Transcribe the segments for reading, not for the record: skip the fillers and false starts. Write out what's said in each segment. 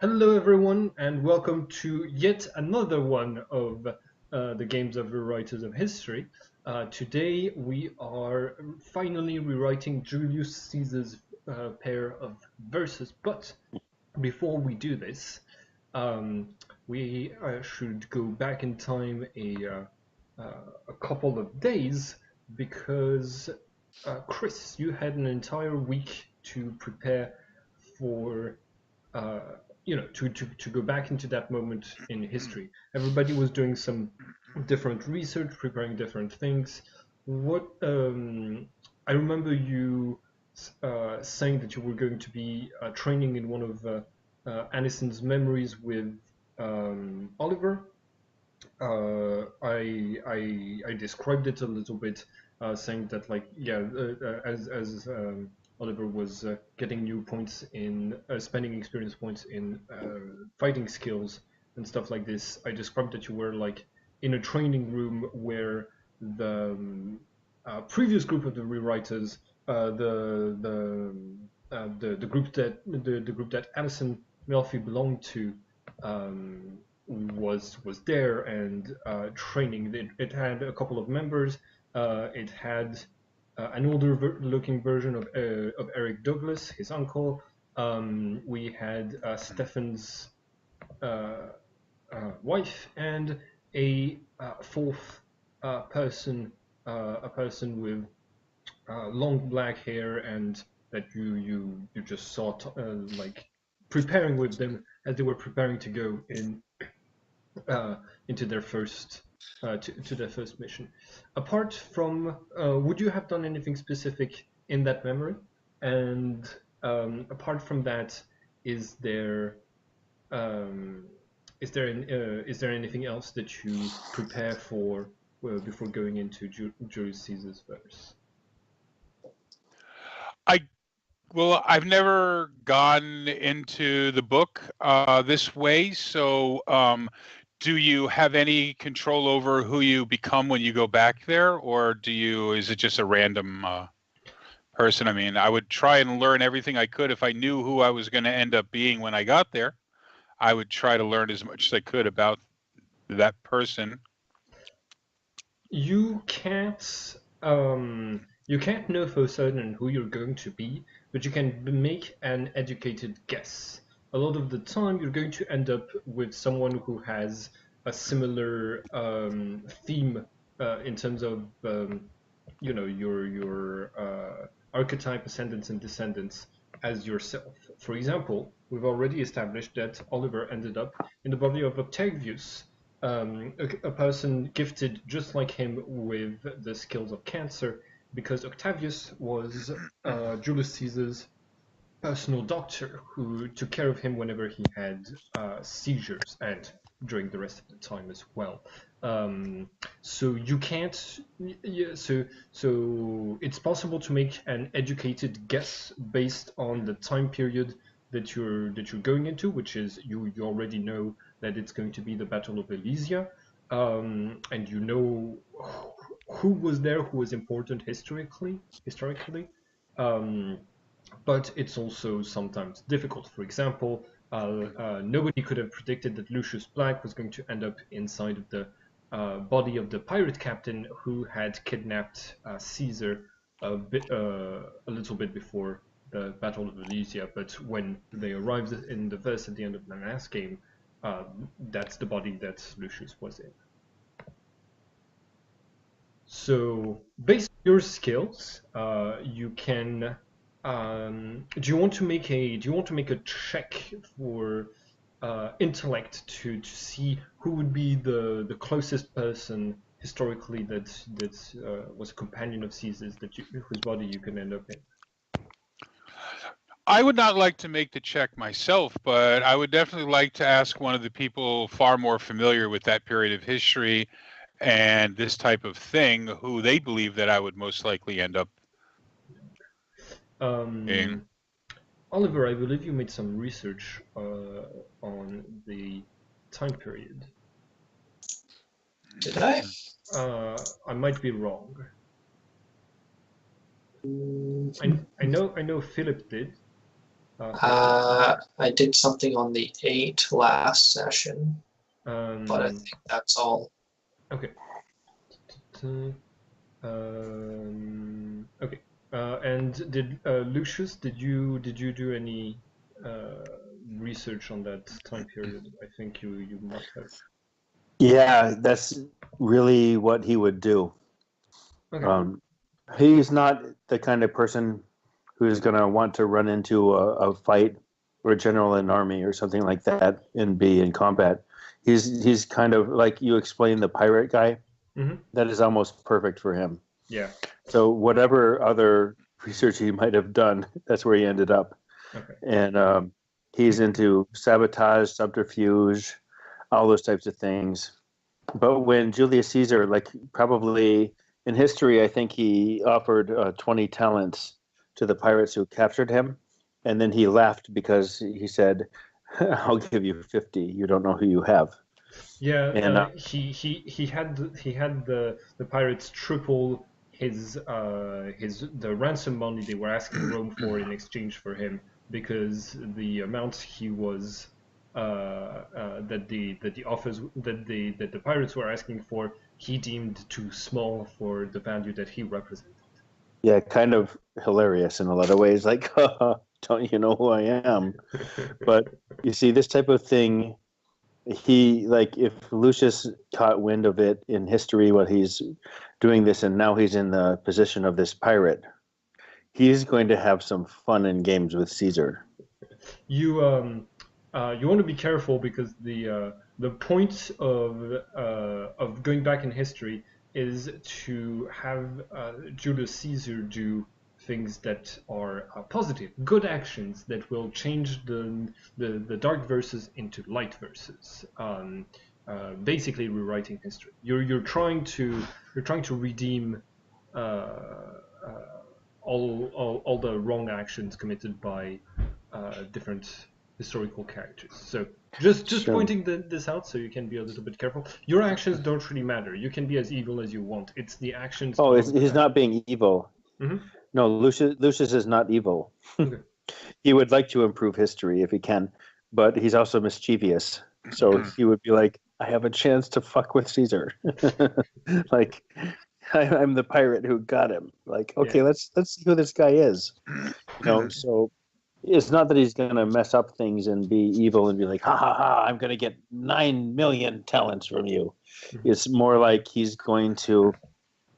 Hello, everyone, and welcome to yet another one of the Games of Rewriters of History. Today, we are finally rewriting Julius Caesar's pair of verses. But before we do this, um, we should go back in time a couple of days because, Chris, you had an entire week to prepare for uh, to go back into that moment in history. Everybody was doing some different research, preparing different things. What I remember you saying that you were going to be training in one of Aniston's memories with Oliver. I described it a little bit, saying that like as Oliver was getting new points in spending experience points in fighting skills and stuff like this. I described that you were like in a training room where the previous group of the rewriters, the group the group that Alison Melfi belonged to. Was there and training. It had a couple of members. It had an older looking version of Eric Douglas, his uncle. We had Stefan's uh, wife and a fourth a person with long black hair and that you just saw like preparing with them as they were preparing to go uh, into their first to their first mission. Apart from, would you have done anything specific in that memory? And apart from that, is there um, is there anything else that you prepare for before going into Julius Caesar's verse? I I've never gone into the book this way. So, do you have any control over who you become when you go back there, or is it just a random person? I mean, I would try and learn everything I could if I knew who I was going to end up being when I got there. I would try to learn as much as I could about that person. You can't you can't know for certain who you're going to be, but you can make an educated guess. A lot of the time, you're going to end up with someone who has a similar theme in terms of your archetype ascendants and descendants as yourself. For example, we've already established that Oliver ended up in the body of Octavius, a person gifted just like him with the skills of cancer, because Octavius was Julius Caesar's personal doctor who took care of him whenever he had seizures and during the rest of the time as well. So you can't. Yeah, so it's possible to make an educated guess based on the time period that you're going into, which is you already know that it's going to be the Battle of Elysia, and you know who was there, who was important historically. Um, but it's also sometimes difficult. For example, nobody could have predicted that Lucius Black was going to end up inside of the body of the pirate captain who had kidnapped Caesar a little bit before the Battle of Elysia. But when they arrived in the verse at the end of the last game, that's the body that Lucius was in. So based on your skills, you can. Do you want to make a check for intellect to see who would be the closest person historically that was a companion of Caesar's whose body you can end up in? I would not like to make the check myself, but I would definitely like to ask one of the people far more familiar with that period of history and this type of thing who they believe that I would most likely end up being. Um, Oliver, I believe you made some research on the time period. Did I? I might be wrong. I know Philip did. I did something on the 8 last session, but I Um, think that's all. okay. Okay. And did Lucius, did you do any research on that time period? I think you must have. Yeah, that's really what he would do. Okay. He's not the kind of person who's going to want to run into a fight or a general in an army or something like that and be in combat. He's kind of like you explained the pirate guy. Mm-hmm. That is almost perfect for him. Yeah. So whatever other research he might have done, that's where he ended up. Okay. And he's into sabotage, subterfuge, all those types of things. But when Julius Caesar, like probably in history, I think he offered 20 talents to the pirates who captured him. And then he laughed because he said, I'll give you 50. You don't know who you have. Yeah. And He had the pirates triple his the ransom money they were asking Rome for in exchange for him because the amount he was that the offers that the pirates were asking for he deemed too small for the value that he represented. yeah, kind of hilarious in a lot of ways. Like, don't you know who I am? But you see, this type of thing, he like if Lucius caught wind of it in history while he's doing this, and now he's in the position of this pirate, he's going to have some fun and games with Caesar. You want to be careful because the point of going back in history is to have Julius Caesar do things that are positive, good actions that will change the dark verses into light verses. Basically, rewriting history. You're trying to redeem uh, all the wrong actions committed by different historical characters. So just Sure. pointing this out so you can be a little bit careful. Your actions don't really matter. You can be as evil as you want. It's the actions Oh, of he's not being evil. Mhm. No, Lucius is not evil. Okay. He would like to improve history if he can, but he's also mischievous. So he would be like, I have a chance to fuck with Caesar. Like, I'm the pirate who got him. Like, okay, Yeah. let's see who this guy is. So it's not that he's gonna mess up things and be evil and be like, ha ha ha, I'm gonna get 9 million talents from you. Mhm. It's more like he's going to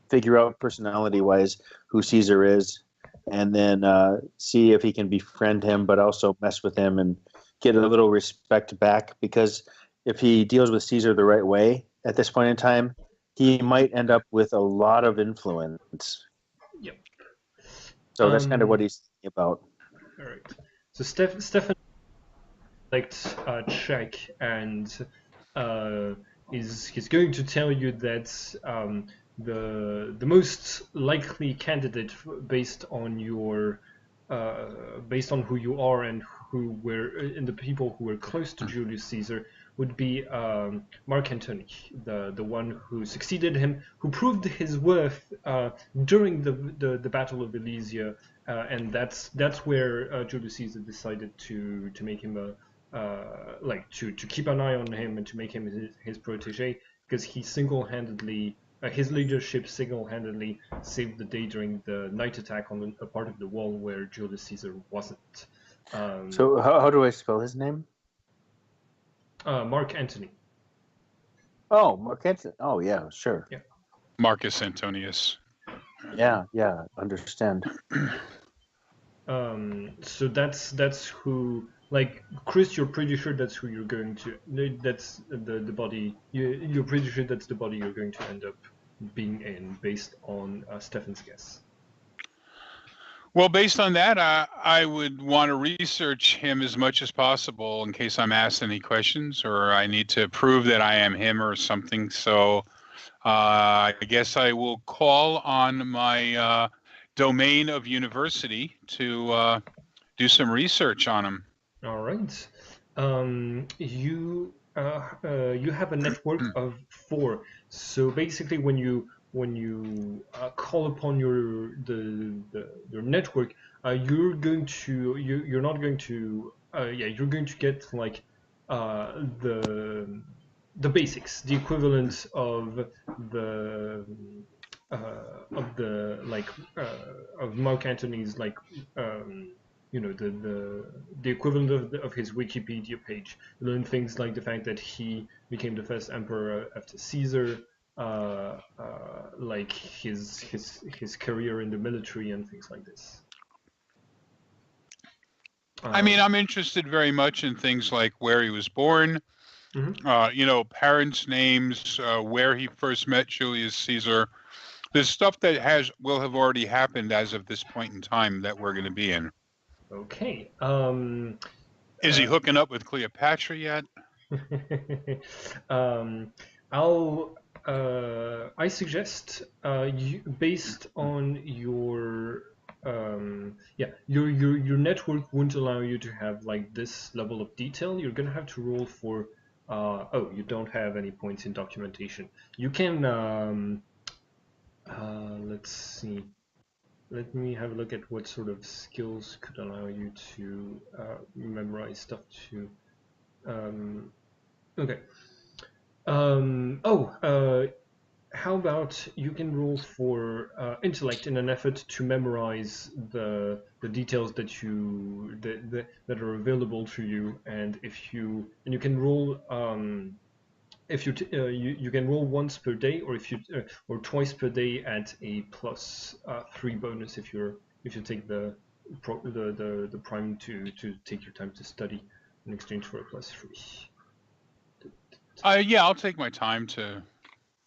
figure out personality wise who Caesar is, and then see if he can befriend him, but also mess with him and get a little respect back. Because if he deals with Caesar the right way at this point in time, he might end up with a lot of influence. Yep. So that's kind of what he's thinking about. All right. So Stefan select check and he's going to tell you that the most likely candidate based on your based on who you are and who were and the people who were close to Julius Caesar would be Mark Antony, the one who succeeded him, who proved his worth during the Battle of Alesia, and that's where Julius Caesar decided to make him a like to keep an eye on him and to make him his protege because he single-handedly his leadership single-handedly saved the day during the night attack on a part of the wall where Julius Caesar wasn't. So how do I spell his name? Mark Antony. Oh, Mark Anthony. Oh, yeah, sure. Yeah. Marcus Antonius. Yeah, understand. So that's who. Like Chris, you're pretty sure that's who you're going to. That's the body. You're pretty sure that's the body you're going to end up being in, based on Stefan's guess. Well, based on that, I would want to research him as much as possible in case I'm asked any questions or I need to prove that I am him or something. So I guess I will call on my domain of university to do some research on him. All right. You have a network of 4. So basically, when you call upon your network, you're not going to you're going to get like the basics, the equivalent of the like of Mark Antony's like the equivalent of his Wikipedia page. You learn things like the fact that he became the first emperor after Caesar, like his career in the military and things like this. I mean, I'm interested very much in things like where he was born, parents' names, where he first met Julius Caesar. There's stuff that will have already happened as of this point in time that we're going to be in. Okay. Is he hooking up with Cleopatra yet? I suggest based on your your network won't allow you to have like this level of detail. You're gonna have to roll for you don't have any points in documentation. You can let's see. Let me have a look at what sort of skills could allow you to memorize stuff too. Okay. How about you can roll for intellect in an effort to memorize the details that that are available to you, and you can roll if you can roll once per day, or if you or twice per day at a +3 bonus if you take the prime to take your time to study in exchange for a +3. Yeah, I'll take my time to.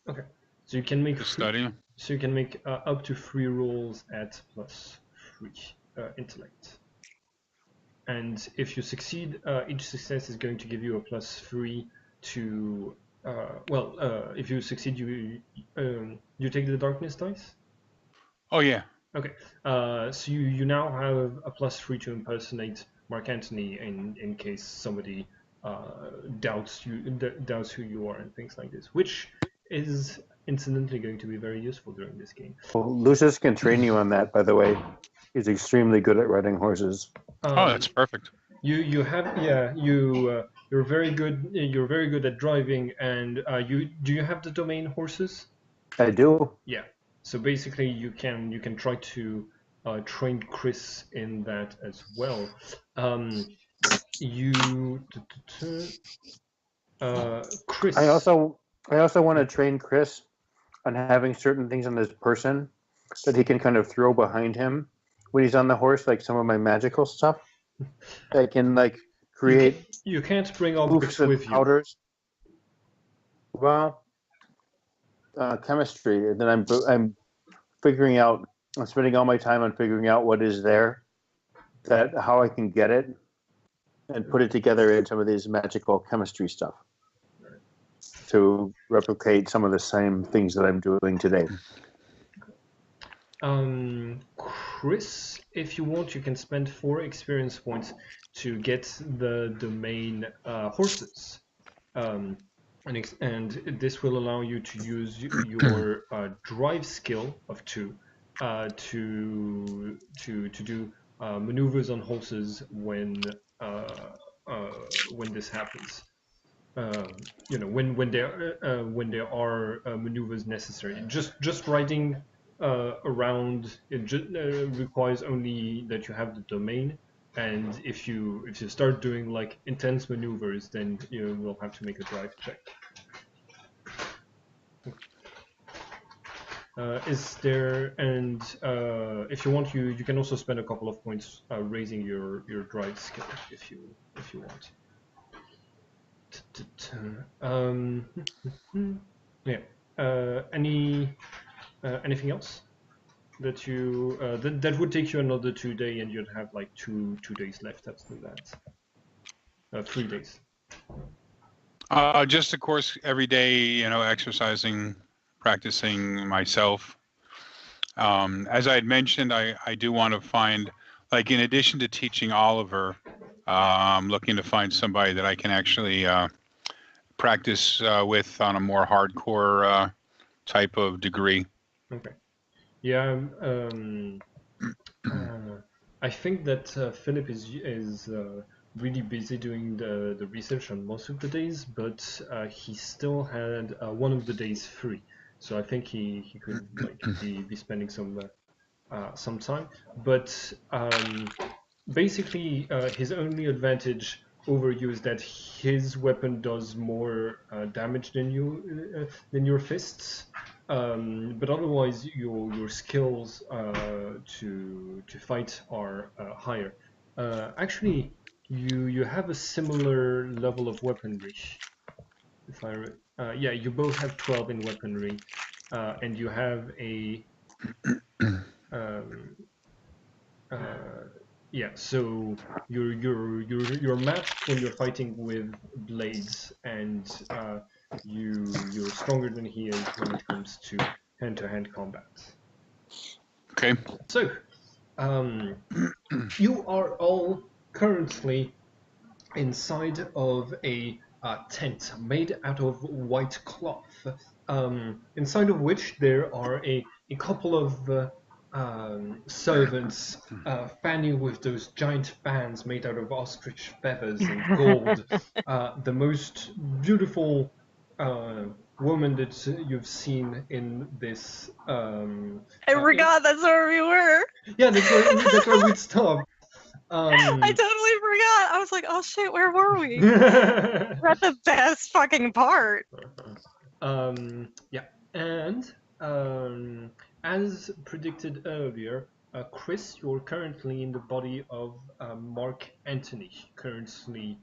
Okay, so you can make study. So you can make up to 3 rolls at +3 intellect, and if you succeed, each success is going to give you a +3 to. If you succeed, you take the darkness dice. Oh yeah. Okay. So you now have a +3 to impersonate Mark Antony in case somebody doubts who you are and things like this, which is incidentally going to be very useful during this game. Well, Lucius can train you on that, by the way. He's extremely good at riding horses. That's perfect. You're very good. You're very good at driving, and do you have the domain horses? I do. Yeah. So basically, you can try to train Chris in that as well. Chris. I also want to train Chris on having certain things on his person that he can kind of throw behind him when he's on the horse, like some of my magical stuff. I can like create. You can't bring objects with you. Powders. Well, chemistry. And then I'm figuring out. I'm spending all my time on figuring out what is there, how I can get it, and put it together in some of these magical chemistry stuff to replicate some of the same things that I'm doing today. Chris, if you want, you can spend 4 experience points to get the domain horses. And this will allow you to use your drive skill of 2 to do maneuvers on horses when this happens. When there are maneuvers necessary. Just riding around it requires only that you have the domain, and if you start doing like intense maneuvers, then you will have to make a drive check. If you want, you can also spend a couple of points raising your drive skill if you want. Anything else that you that would take you another 2 days, and you'd have like two days left after that. 3 days. Just of course every day, exercising, practicing myself. As I had mentioned, I do want to find, like, in addition to teaching Oliver, I'm looking to find somebody that I can actually practice with on a more hardcore type of degree. Okay. Yeah. I think that Philip is really busy doing the research on most of the days, but he still had one of the days free. So I think he could like be spending some time. But basically, his only advantage over you is that his weapon does more damage than your fists. But otherwise, your skills to fight are higher. Actually, you have a similar level of weaponry. If yeah, you both have 12 in weaponry, and you have a um, yeah, so you're matched when you're fighting with blades, and you're stronger than he is when it comes to hand-to-hand combat. Okay. So, you are all currently inside of a tent made out of white cloth, inside of which there are a couple of servants fan you with those giant fans made out of ostrich feathers and gold. The most beautiful woman that you've seen in this. I forgot that's where we were. Yeah, that's where we'd stopped. I totally forgot. I was like, oh shit, where were we? We're at the best fucking part. Yeah, and as predicted earlier, Chris, you're currently in the body of Mark Antony. Currently,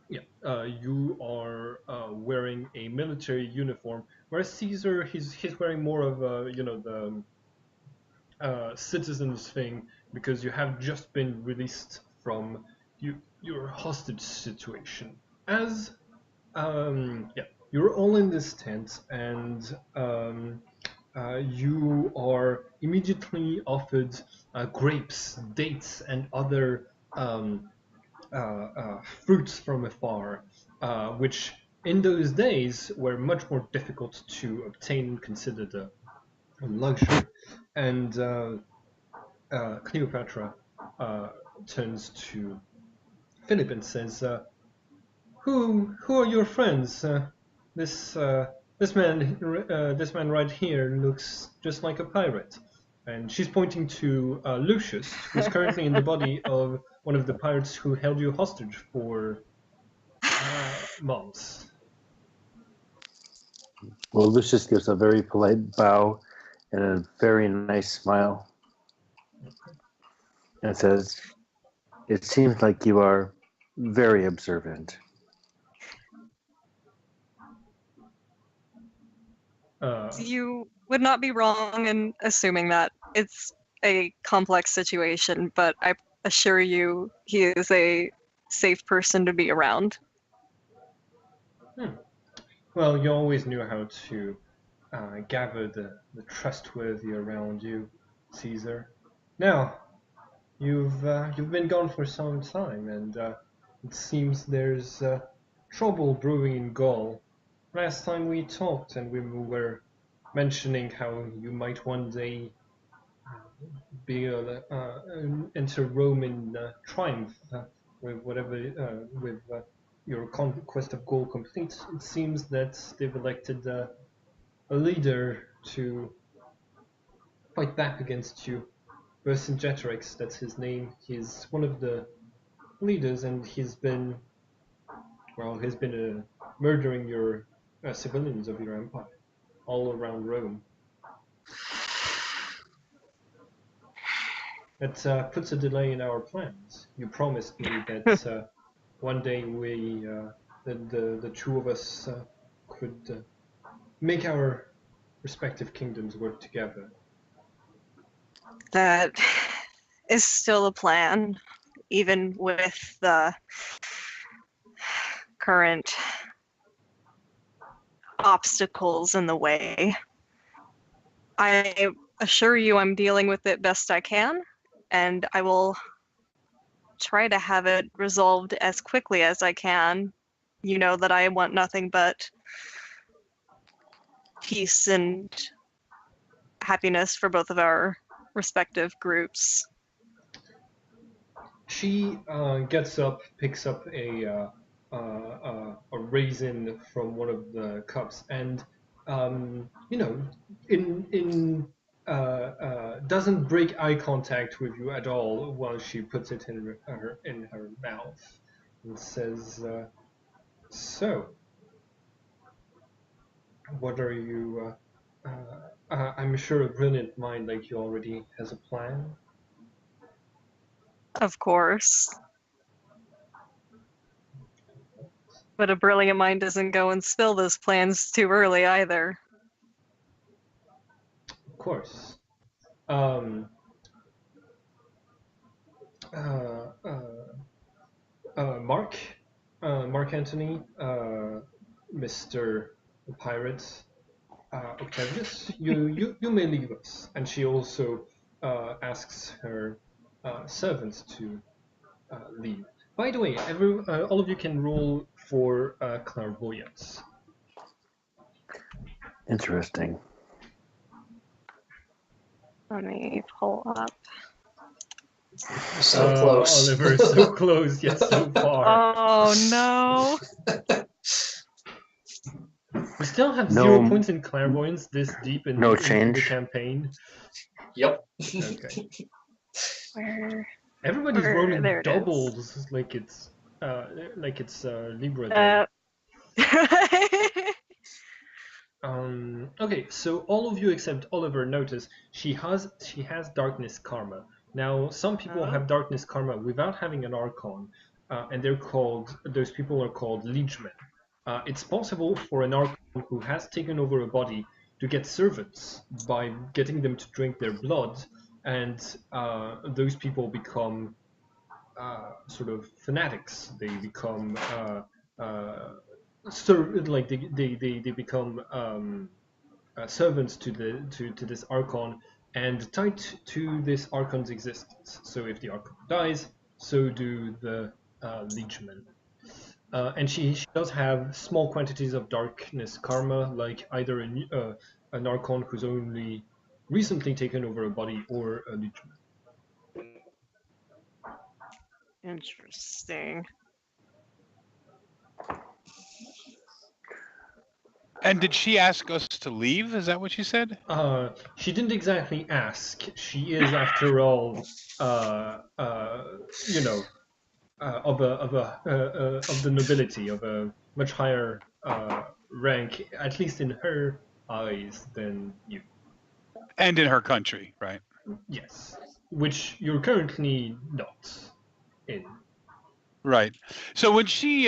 you are wearing a military uniform, whereas Caesar, he's wearing more of a, the citizens thing, because you have just been released from your hostage situation. As you're all in this tent, and you are immediately offered grapes, dates, and other fruits from afar, which in those days were much more difficult to obtain and considered a luxury. And Cleopatra turns to Philip and says, "Who are your friends? This this man right here looks just like a pirate." And she's pointing to Lucius, who's currently in the body of one of the pirates who held you hostage for months. Well, Lucius gives a very polite bow and a very nice smile and says, "It seems like you are very observant." You would not be wrong in assuming that it's a complex situation, but I assure you he is a safe person to be around. Well, you always knew how to gather the trustworthy around you, Caesar. Now, you've been gone for some time, and it seems there's trouble brewing in Gaul. Last time we talked, and we were mentioning how you might one day be enter Rome in triumph with your conquest of Gaul complete. It seems that they've elected a leader to fight back against you. Vercingetorix, that's his name. He's one of the leaders, and he's been murdering your civilians of your empire all around Rome. That puts a delay in our plans. You promised me that one day the two of us could make our respective kingdoms work together. That is still a plan, even with the current obstacles in the way. I assure you I'm dealing with it best I can, and I will try to have it resolved as quickly as I can. You know that I want nothing but peace and happiness for both of our respective groups. She gets up, picks up a raisin from one of the cups, and doesn't break eye contact with you at all while she puts it in her mouth, and says, "So, what are you? I'm sure a brilliant mind like you already has a plan." Of course. But a brilliant mind doesn't go and spill those plans too early either. Of course. Um, uh, Mark, Mark Antony, Mr. Pirate, Octavius, you may leave us. And she also asks her servants to leave. By the way, all of you can roll for clairvoyance. Interesting. Let me pull up. So close. Oliver, so close yet so far. Oh no. We still have No- 0 points in clairvoyance this deep No into the change. campaign. Yep. Okay. Where? Everybody's There rolling it is. doubles like it's Libra Day. Okay, so all of you except Oliver notice she has darkness karma. Now some people Oh. have darkness karma without having an archon, and those people are called liegemen. It's possible for an archon who has taken over a body to get servants by getting them to drink their blood, and those people become sort of fanatics. They become they become servants to this archon and tied to this archon's existence. So if the archon dies, so do the liegemen. And she does have small quantities of darkness karma, like either an archon who's only recently taken over a body or a liegeman. Interesting. And did she ask us to leave? Is that what she said? She didn't exactly ask. She is, after all, of the nobility, of a much higher rank, at least in her eyes, than you. And in her country, right? Yes, which you're currently not in. Right. So when she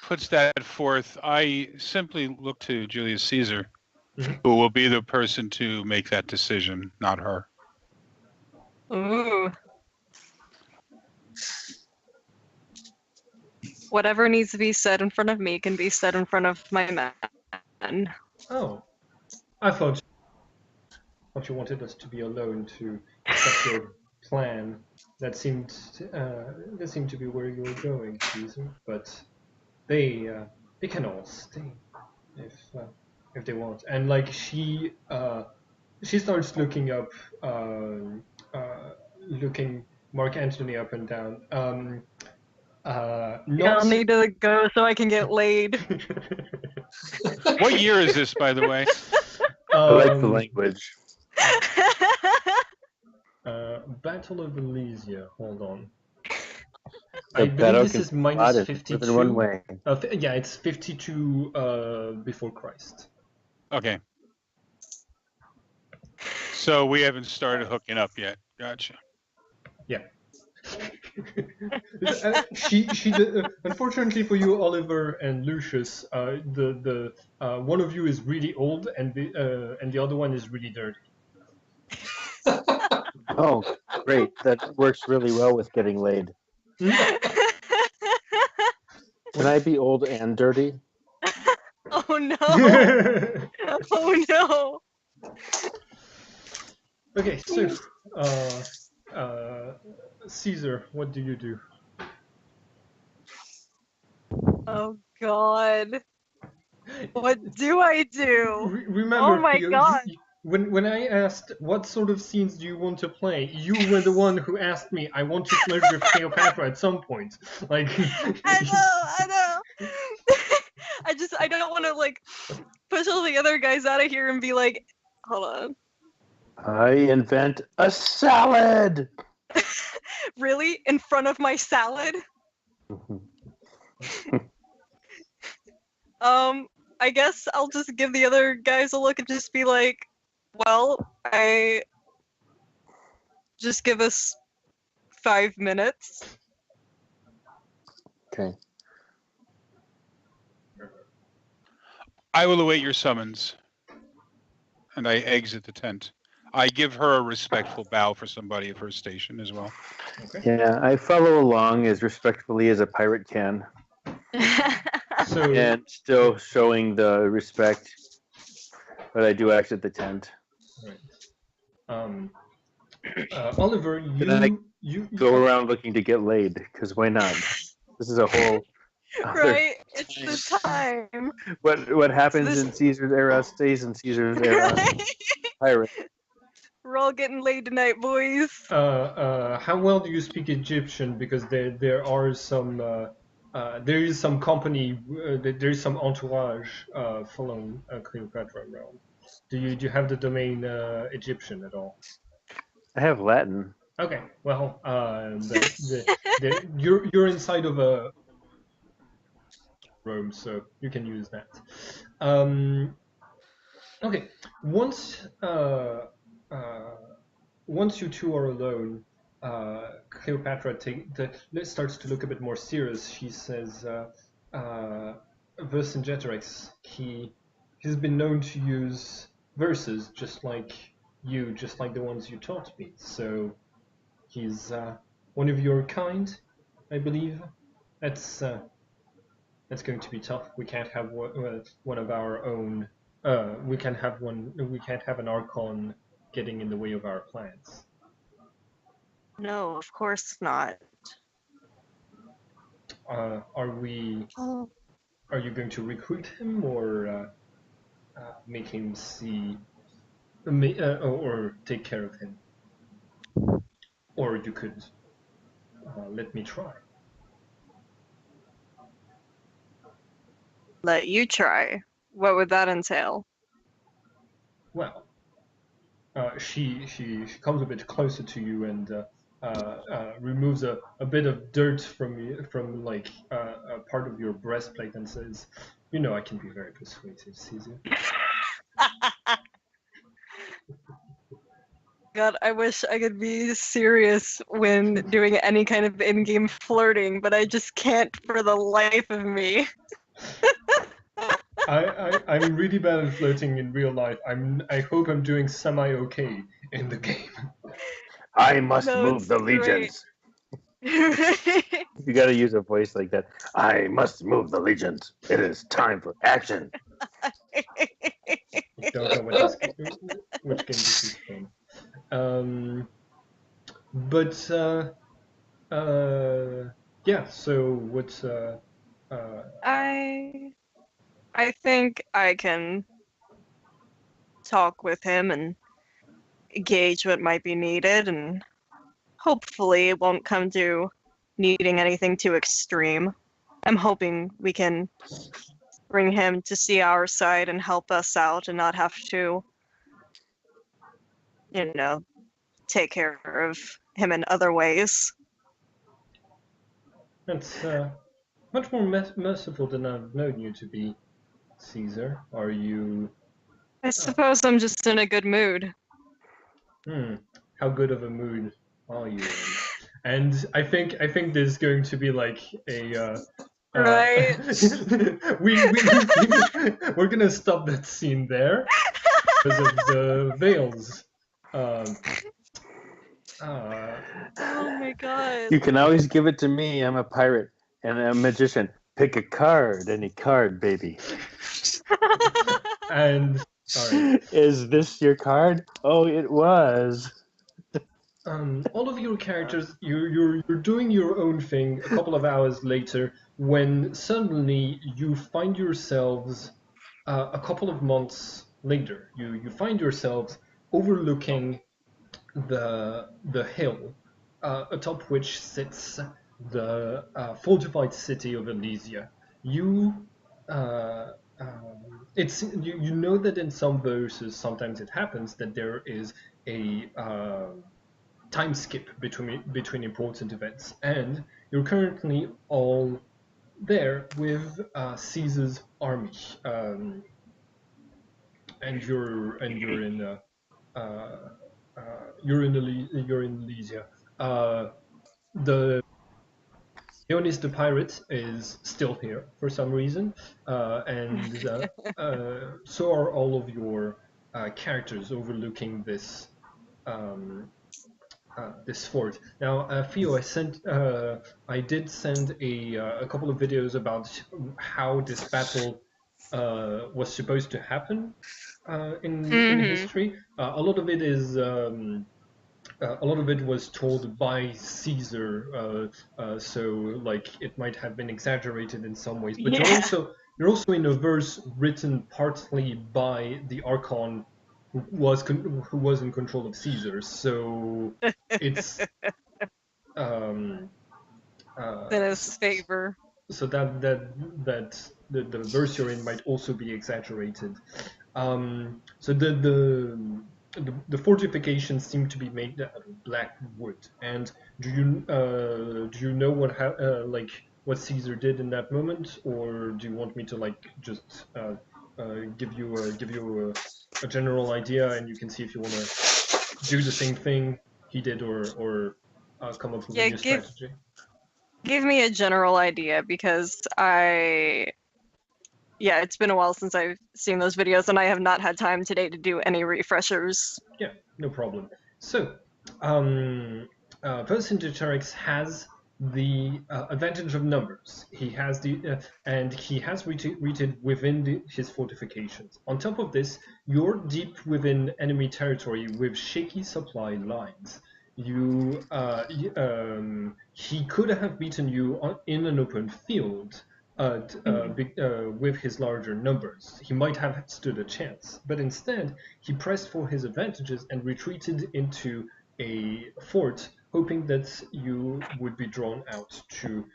puts that forth, I simply look to Julius Caesar, Mhm. who will be the person to make that decision, not her. Ooh. Whatever needs to be said in front of me can be said in front of my men. Oh, I thought you wanted us to be alone to accept your plan. That seemed to be where you were going, Caesar. But they can all stay if they want. And like she starts looking up, looking Mark Antony up and down. I'll Not. need to go so I can get laid. What year is this, by the way? I like the language. Battle of Elysia. Hold on. The I believe battle this can is be minus fought in more 52. than one way. Yeah, it's 52 before Christ. Okay. So we haven't started hooking up yet. Gotcha. Yeah. Unfortunately for you, Oliver and Lucius, the one of you is really old and the other one is really dirty. Oh, great. That works really well with getting laid. Can I be old and dirty? Oh no! Oh no! Okay, so Caesar, what do you do? Oh god. What do I do? Remember, Oh my god. when I asked what sort of scenes do you want to play, you were the one who asked me. I want to flirt with Cleopatra at some point. Like I know. I don't want to like push all the other guys out of here and be like, hold on, I invent a salad. really? In front of my salad? I guess I'll just give the other guys a look and just be like, well, just give us 5 minutes. Okay. I will await your summons. And I exit the tent. I give her a respectful bow for somebody of her station as well. Okay. Yeah, I follow along as respectfully as a pirate can, So and still showing the respect. But I do exit the tent. right. Oliver, Can I you go around looking to get laid? Because why not? This is a whole other Right? It's the time. What happens this- in Caesar's era stays in Caesar's era. Pirate. We're all getting laid tonight, boys. how well do you speak Egyptian? Because there are some there is some company, there is some entourage following Cleopatra around. Do you have the domain Egyptian at all? I have Latin. Okay, well, you're inside of a Rome, so you can use that. Okay, once once you two are alone, Cleopatra starts to look a bit more serious. She says, Vercingetorix, he's been known to use verses just like you, just like the ones you taught me. So he's one of your kind, I believe. That's going to be tough. We can't have one of our own. We can't have one. We can't have an Archon getting in the way of our plans. No, of course not. Are we? Oh. Are you going to recruit him or make him see, or take care of him? Or you could let me try. Let you try. What would that entail? Well, she comes a bit closer to you and removes a bit of dirt from like a part of your breastplate and says, "You know, I can be very persuasive, Caesar." God, I wish I could be serious when doing any kind of in-game flirting, but I just can't for the life of me. I'm really bad at flirting in real life. I hope I'm doing semi-okay in the game. I must No, move it's the great. legions. You got to use a voice like that. I must move the legions. It is time for action. I don't know which game this is from. But yeah. So what's I think I can talk with him and gauge what might be needed, and hopefully it won't come to needing anything too extreme. I'm hoping we can bring him to see our side and help us out and not have to, take care of him in other ways. that's much more merciful than I've known you to be, Caesar. Are you? I suppose I'm just in a good mood. How good of a mood are you in? And I think there's going to be like a Right. we're gonna stop that scene there because of the veils. Oh my god. You can always give it to me. I'm a pirate and a magician. Pick a card, any card, baby. And all right. Is this your card? Oh, it was. All of your characters, you're doing your own thing. A couple of hours later, when suddenly you find yourselves a couple of months later. You find yourselves overlooking the hill atop which sits the fortified city of Elysia. You you know that in some verses sometimes it happens that there is a time skip between important events, and you're currently all there with Caesar's army, and you're in you're in Elysia. The Leonis the pirate is still here for some reason, and so are all of your characters overlooking this this fort. Now, Theo, I did send a couple of videos about how this battle was supposed to happen in history. A lot of it is. A lot of it was told by Caesar, so like it might have been exaggerated in some ways. But Yeah. you're also in a verse written partly by the Archon who was in control of Caesar. So it's In his favor. so that the verse you're in might also be exaggerated. So the fortifications seem to be made out of black wood. And do you know like what Caesar did in that moment, or do you want me to like just give you a general idea, and you can see if you want to do the same thing he did, or come up with a new strategy? Give me a general idea, because it's been a while since I've seen those videos, and I have not had time today to do any refreshers. Yeah, no problem. So, Vercingetorix has the advantage of numbers. He has and he has retreated within his fortifications. On top of this, you're deep within enemy territory with shaky supply lines. He could have beaten you in an open field. With his larger numbers, he might have stood a chance, but instead he pressed for his advantages and retreated into a fort, hoping that you would be drawn out to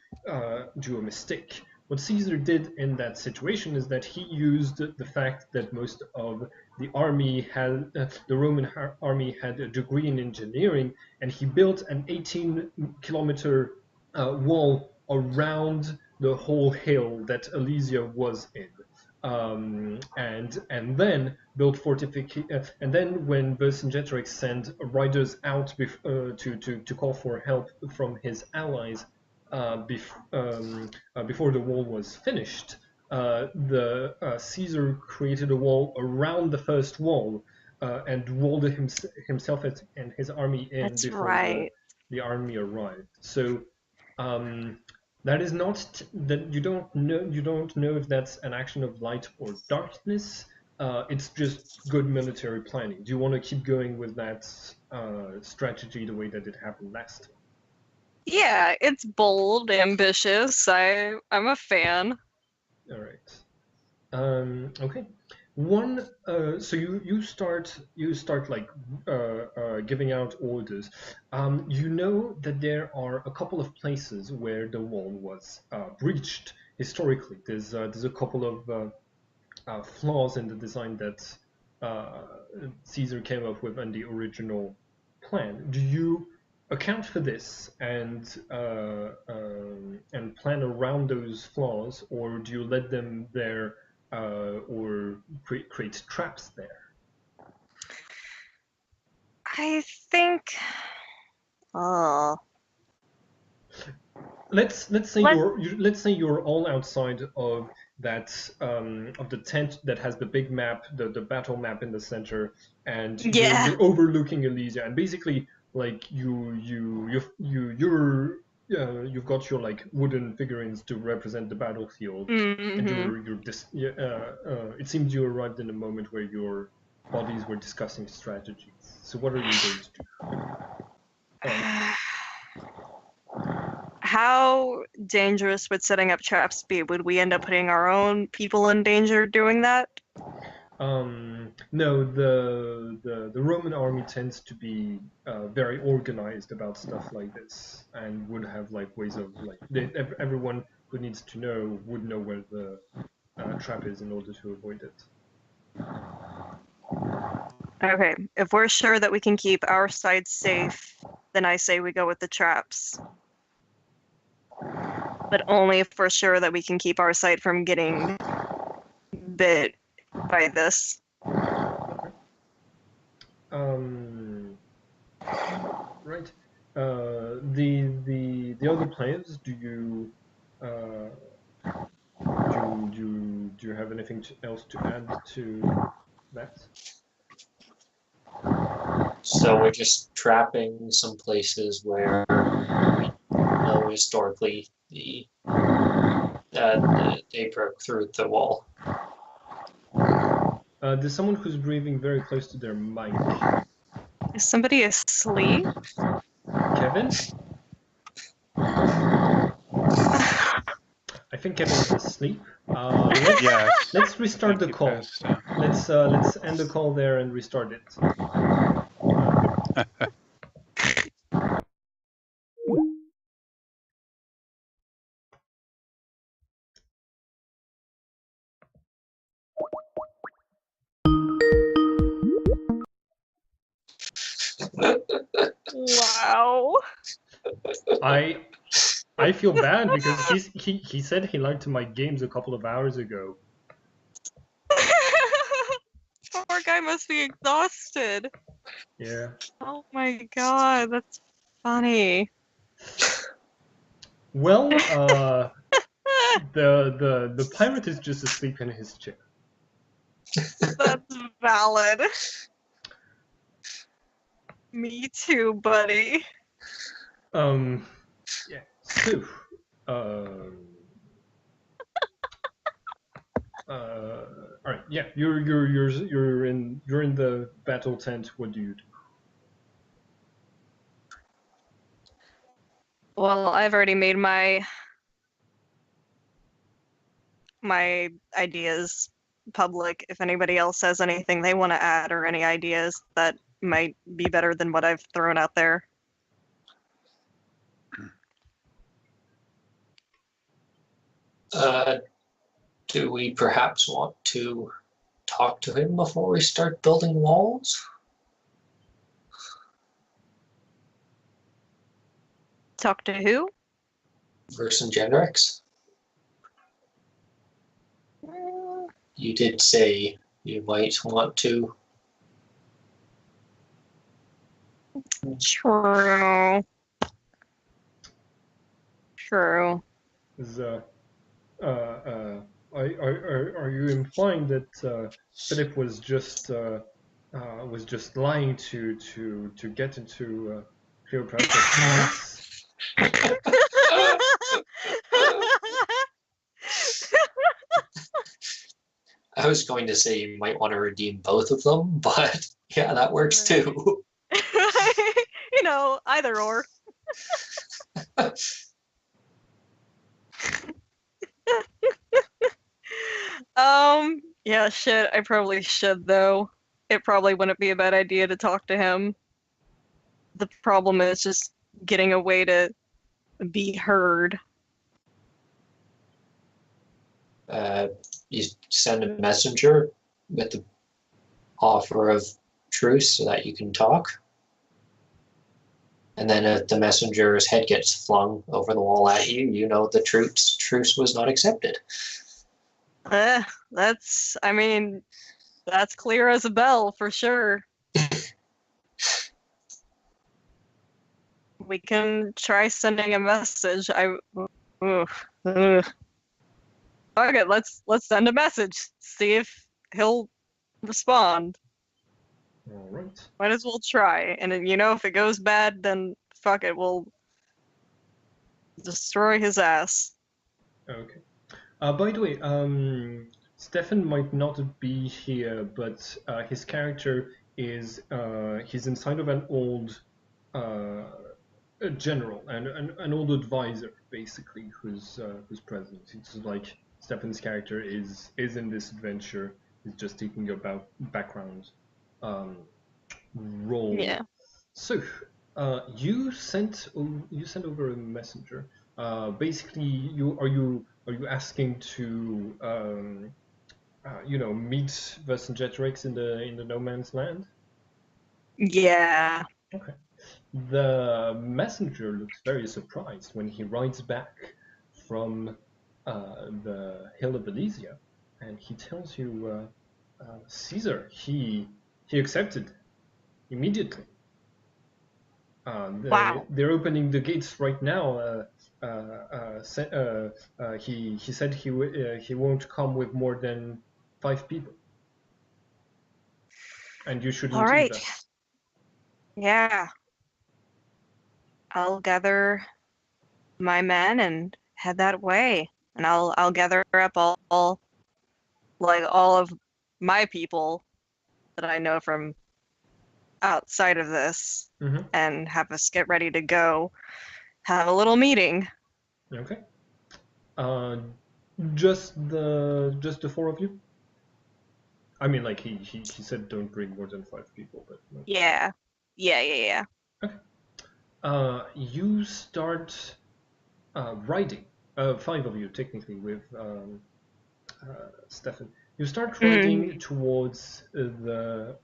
do a mistake. What Caesar did in that situation is that he used the fact that most of the army had, the Roman army had a degree in engineering, and he built an 18-kilometer wall around the whole hill that Elysia was in. And then build fortification. And then when Vercingetorix sent riders out to call for help from his allies before the wall was finished, Caesar created a wall around the first wall and walled himself and his army in before the army arrived. So that is not that you don't know if that's an action of light or darkness. It's just good military planning. Do you want to keep going with that strategy the way that it happened last time? Yeah, it's bold, ambitious. I'm a fan. All right. Okay. So you start like giving out orders. You know that there are a couple of places where the wall was breached historically. There's a couple of flaws in the design that Caesar came up with in the original plan. Do you account for this and plan around those flaws, or do you let them there? Or create traps there? I think. Let's say you're all outside of that of the tent that has the big map, the battle map in the center, and you're overlooking Elysia, and basically like you've got your like wooden figurines to represent the battlefield, and it seems you arrived in a moment where your bodies were discussing strategies. So what are you going to do? How dangerous would setting up traps be? Would we end up putting our own people in danger doing that? No, the Roman army tends to be very organized about stuff like this, and would have like ways of like everyone who needs to know would know where the trap is in order to avoid it. Okay, if we're sure that we can keep our side safe, then I say we go with the traps. But only if we're sure that we can keep our side from getting bit by this. Right. The other players, do you have anything else to add to that? So we're just trapping some places where we know historically they broke through the wall. There's someone who's breathing very close to their mic. Is somebody asleep? Kevin? I think Kevin is asleep. Yes. Let's restart the He call. passed out. Let's end the call there and restart it. Wow. I feel bad because he said he liked my games a couple of hours ago. Poor guy must be exhausted. Yeah. Oh my god, that's funny. Well, the pirate is just asleep in his chair. That's valid. Me too, buddy. Yeah. So, all right. Yeah, you're in the battle tent. What do you do? Well, I've already made my ideas public. If anybody else has anything they want to add or any ideas that might be better than what I've thrown out there. Do we perhaps want to talk to him before we start building walls? Talk to who? Vercingetorix? You did say you might want to. True. True. Are you implying that Philip was just lying to get into Cleopatra's palace? I was going to say you might want to redeem both of them, but yeah, that works too. You know, either or. Yeah, shit, I probably should though. It probably wouldn't be a bad idea to talk to him. The problem is just getting a way to be heard. You send a messenger with the offer of truce so that you can talk. And then if the messenger's head gets flung over the wall at you, you know the truce was not accepted. That's clear as a bell for sure. We can try sending a message. Okay, let's send a message. See if he'll respond. All right. Might as well try. And then, if it goes bad, then fuck it, we'll destroy his ass. Okay. By the way, Stefan might not be here, but his character is he's inside of an old general and an old advisor, basically, who's present. It's like Stefan's character is in this adventure He's just taking your background role. Yeah. So, you sent over a messenger. Basically, are you asking to meet Vercingetorix in the no man's land? Yeah. Okay. The messenger looks very surprised when he rides back from the Hill of Elysia, and he tells you, Caesar, he accepted immediately. Wow. They're opening the gates right now. He said he won't come with more than 5 people, and you shouldn't All right. either. Yeah. I'll gather my men and head that way, and I'll gather up all of my people that I know from outside of this, Mm-hmm. and have us get ready to go have a little meeting. Okay. Just the 4 of you? I mean, like he said, don't bring more than 5 people, but no. Yeah. Yeah. You start riding. 5 of you technically with Stefan. You start riding towards the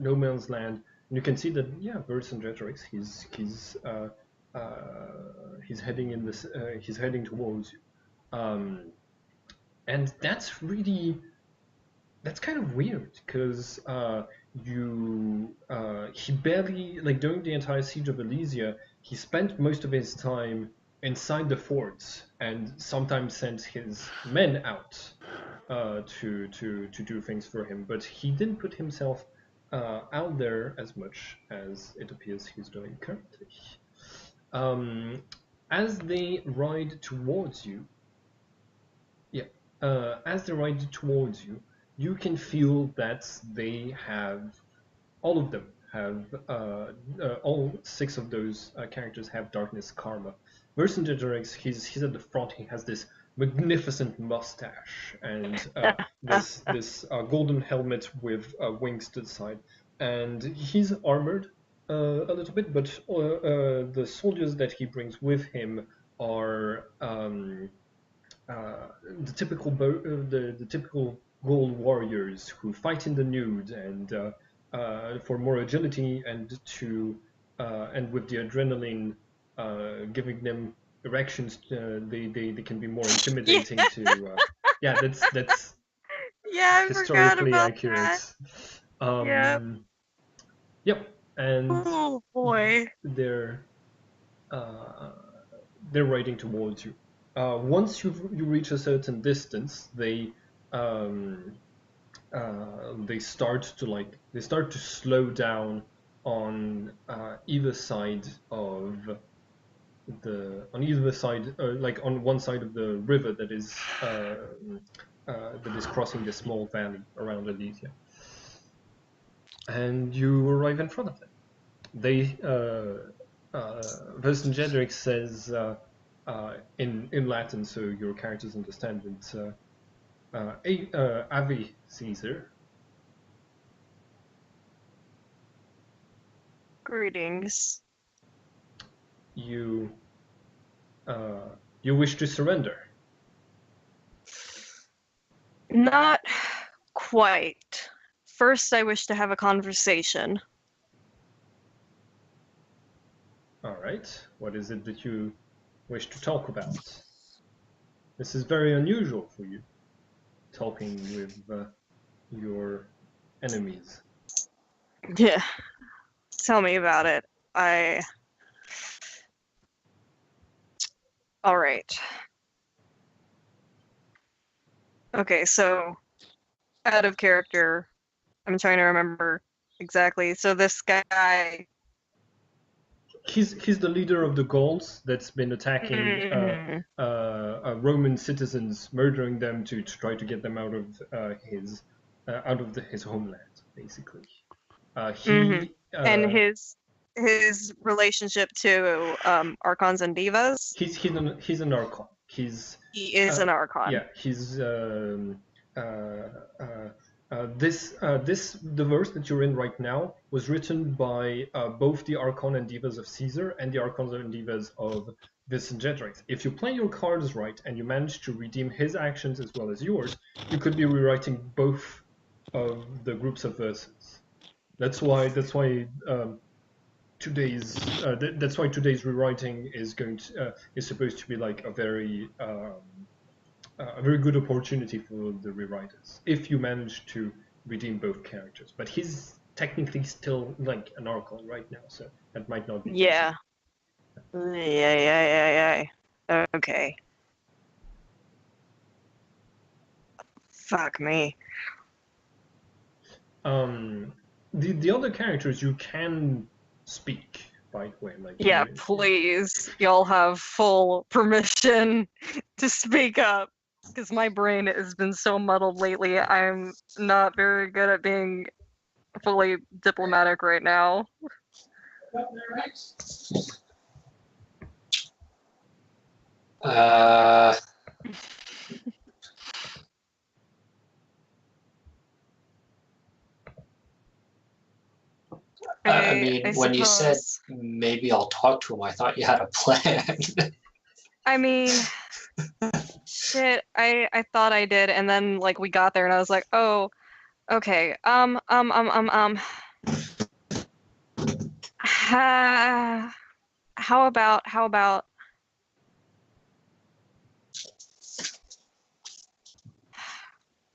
no man's land, and you can see that Vercingetorix, he's heading in this. He's heading towards you, and that's kind of weird because he barely, like, during the entire siege of Elysia, he spent most of his time inside the forts and sometimes sent his men out to do things for him, but he didn't put himself out there as much as it appears he's doing currently. As they ride towards you, you can feel that all of them have, all 6 of those characters have darkness karma. Vercingetorix, he's at the front. He has this magnificent mustache and this golden helmet with wings to the side, and he's armored a little bit, but the soldiers that he brings with him are the typical gold warriors who fight in the nude and for more agility and with the adrenaline giving them erections, they can be more intimidating to. Yeah, that's Yeah, I forgot historically about accurate. that. Yep. Yep, and Oh boy. they're riding towards you. Once you reach a certain distance, they start to slow down on either side of like on one side of the river that is crossing the small valley around Elysia, and you arrive in front of them. They Vercingetorix says in Latin, so your characters understand it. Ave Caesar. Greetings. You wish to surrender? Not quite. First, I wish to have a conversation. All right. What is it that you wish to talk about? This is very unusual for you, talking with your enemies. Yeah. Tell me about it. All right. Okay, so out of character, I'm trying to remember exactly. So this guy. He's the leader of the Gauls that's been attacking Roman citizens, murdering them to try to get them out of his homeland, basically. And his relationship to Archons and Divas. He's an Archon. He is an Archon. Yeah, he's the verse that you're in right now was written by both the Archon and Divas of Caesar and the Archons and Divas of Vercingetorix. If you play your cards right and you manage to redeem his actions as well as yours, you could be rewriting both of the groups of verses. That's why today's rewriting is is supposed to be like a very good opportunity for the rewriters if you manage to redeem both characters. But he's technically still like an Archon right now, so that might not be Yeah. Yeah. Okay. Fuck me. The other characters you can speak, by the way. Like Yeah, please. Y'all have full permission to speak up. Because my brain has been so muddled lately. I'm not very good at being fully diplomatic right now. I mean, when you said suppose. maybe I'll talk to him, I thought you had a plan. I mean, shit, I thought I did, and then like we got there and I was like, oh, okay. How about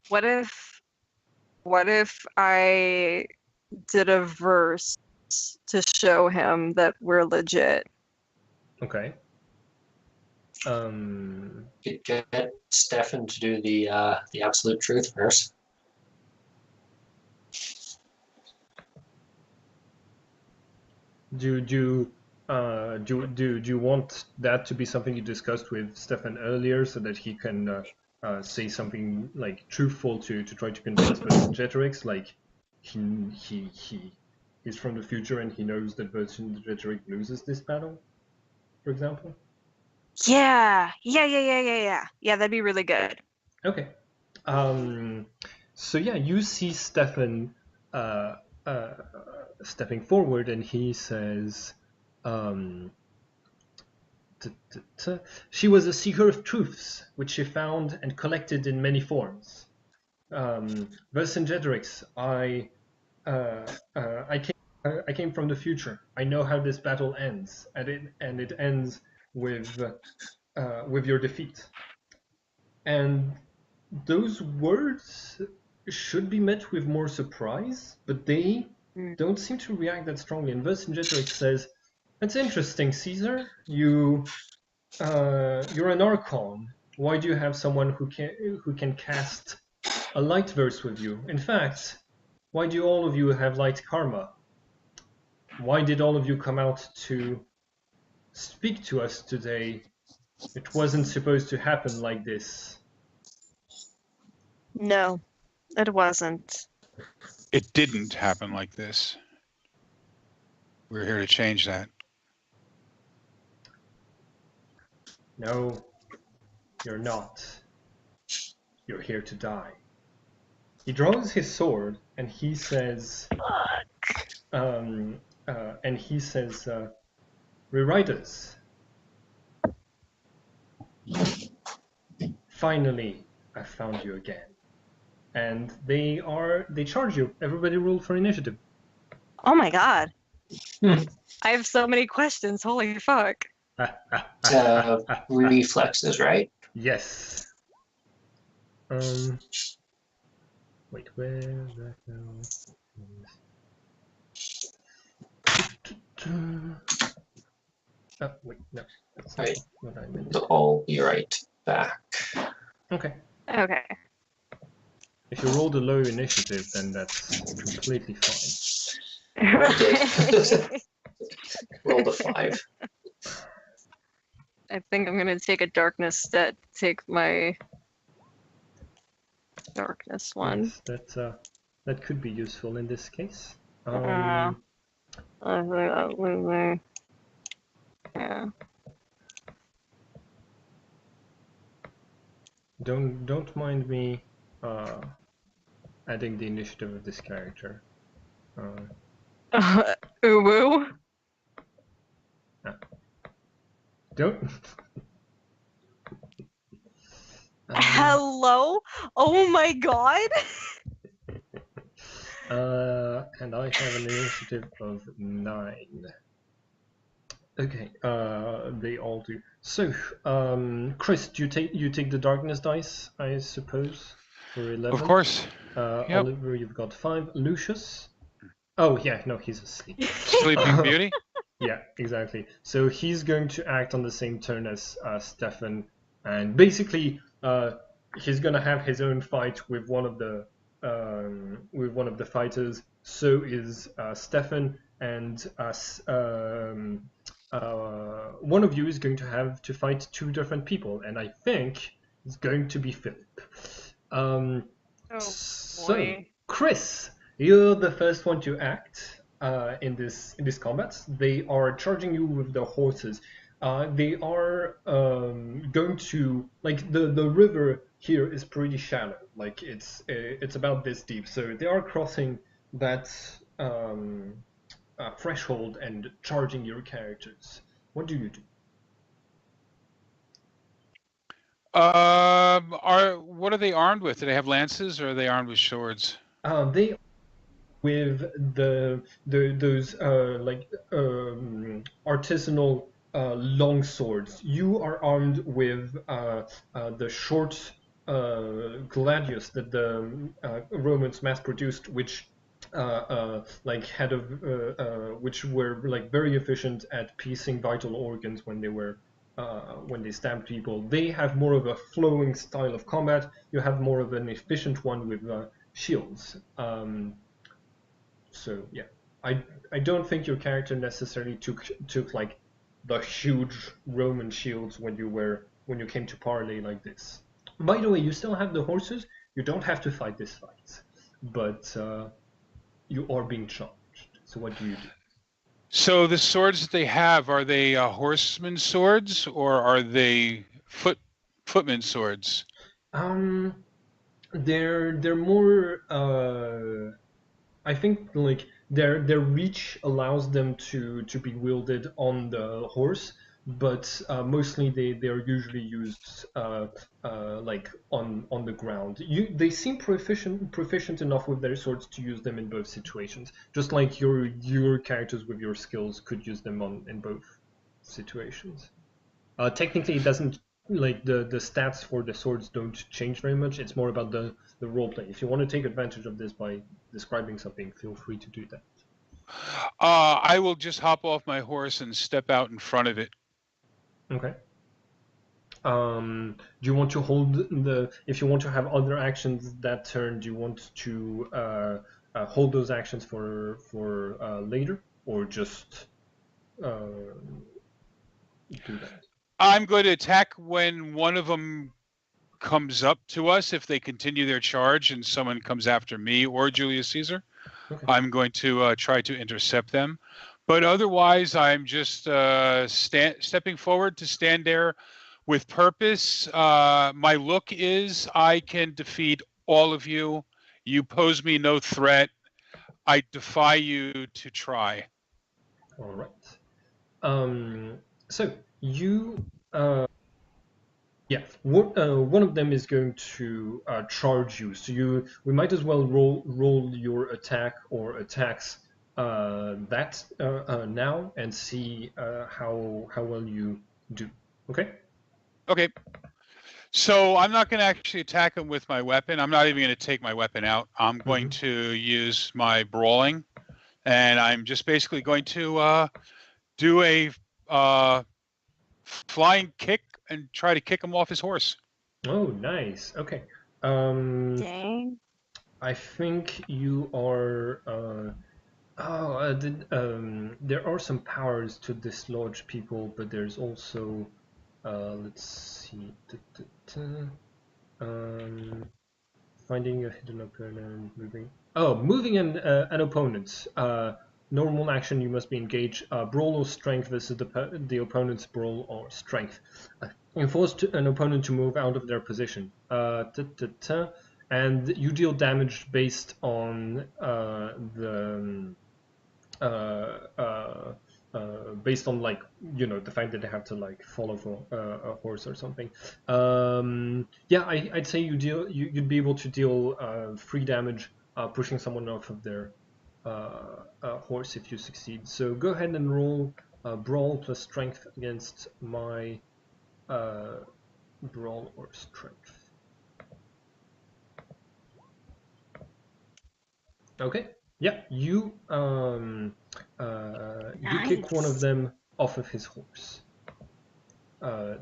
what if I did a verse to show him that we're legit? Okay. Get Stefan to do the absolute truth first. Do you want that to be something you discussed with Stefan earlier, so that he can say something like truthful to try to convince Vercingetorix, like he's from the future and he knows that Vercingetorix loses this battle, for example? Yeah, that'd be really good. Okay. So yeah, you see Stefan stepping forward, and he says, she was a seeker of truths, which she found and collected in many forms. Vercingetorix, I came from the future. I know how this battle ends, and it ends with your defeat. And those words should be met with more surprise, but they don't seem to react that strongly. And Vercingetorix says, "That's interesting, Caesar. You're an Archon. Why do you have someone who can cast a light verse with you? In fact, why do all of you have light karma? Why did all of you come out to speak to us today? It wasn't supposed to happen like this." No, it wasn't. It didn't happen like this. We're here to change that. No, you're not. You're here to die. He draws his sword and he says, "Rewriters, finally, I found you again." And they charge you. Everybody roll for initiative. Oh my god. I have so many questions. Holy fuck. Reflexes, right? Yes. Wait, where is that now? Wait, no, that's not Right. what I meant. I'll be right back. Okay. Okay. If you rolled a low initiative, then that's completely fine. Rolled a 5. I think I'm gonna take a darkness stat. Take my darkness one. Yes, that could be useful in this case. I think that's losing. Yeah. Don't mind me adding the initiative of this character. Uwu. Don't. Hello? Oh my god! And I have an initiative of 9. Okay, they all do. So, Chris, do you take the darkness dice, I suppose, for 11? Of course. Yep. Oliver, you've got 5. Lucius? Oh yeah, no, he's asleep. Sleeping Beauty. Yeah, exactly. So he's going to act on the same turn as Stefan, and basically, he's gonna have his own fight with one of the fighters. So is Stefan, and one of you is going to have to fight 2 different people, and I think it's going to be Philip. Oh So, boy. Chris, you're the first one to act in this combat. They are charging you with the horses. They are going to, like, the river here is pretty shallow. Like it's about this deep. So they are crossing that threshold and charging your characters. What do you do? What are they armed with? Do they have lances, or are they armed with swords? They with those artisanal long swords. You are armed with the short gladius that the Romans mass produced, which which were like very efficient at piecing vital organs when they stabbed people. They have more of a flowing style of combat. You have more of an efficient one with shields. So yeah, I don't think your character necessarily took like the huge Roman shields when you came to parley like this. By the way, you still have the horses. You don't have to fight this fight, but you are being charged. So what do you do? So the swords that they have, are they horseman swords, or are they footman swords? They're more. I think like their reach allows them to be wielded on the horse, but mostly they are usually used like on the ground. They seem proficient enough with their swords to use them in both situations. Just like your characters with your skills could use them in both situations. Technically, it doesn't, like the stats for the swords don't change very much. It's more about the roleplay. If you want to take advantage of this by describing something, feel free to do that. I will just hop off my horse and step out in front of it. Okay. Do you want to hold if you want to have other actions that turn, do you want to hold those actions for later, or just do that? I'm going to attack when one of them comes up to us. If they continue their charge and someone comes after me or Julius Caesar, Okay. I'm going to try to intercept them. But otherwise, I'm just stepping forward to stand there with purpose. My look is I can defeat all of you. You pose me no threat. I defy you to try. All right. So you, yeah, one of them is going to charge you. So we might as well roll your attack or attacks now and see how well you do. Okay. Okay. So I'm not going to actually attack him with my weapon. I'm not even going to take my weapon out. I'm going to use my brawling, and I'm just basically going to do a flying kick and try to kick him off his horse. Oh, nice. Okay. Dang. I think you are. There are some powers to dislodge people, but there's also. Let's see. Finding a hidden opponent, moving. Oh, moving an opponent. Normal action, you must be engaged. Brawl or strength versus the opponent's brawl or strength. Enforce an opponent to move out of their position. and you deal damage based on based on like the fact that they have to like follow a horse or something. Yeah, I'd say you'd be able to deal 3 damage pushing someone off of their horse if you succeed. So go ahead and roll brawl plus strength against my brawl or strength. Okay. Yeah, you kick one of Nice. them off of his horse. Yeah,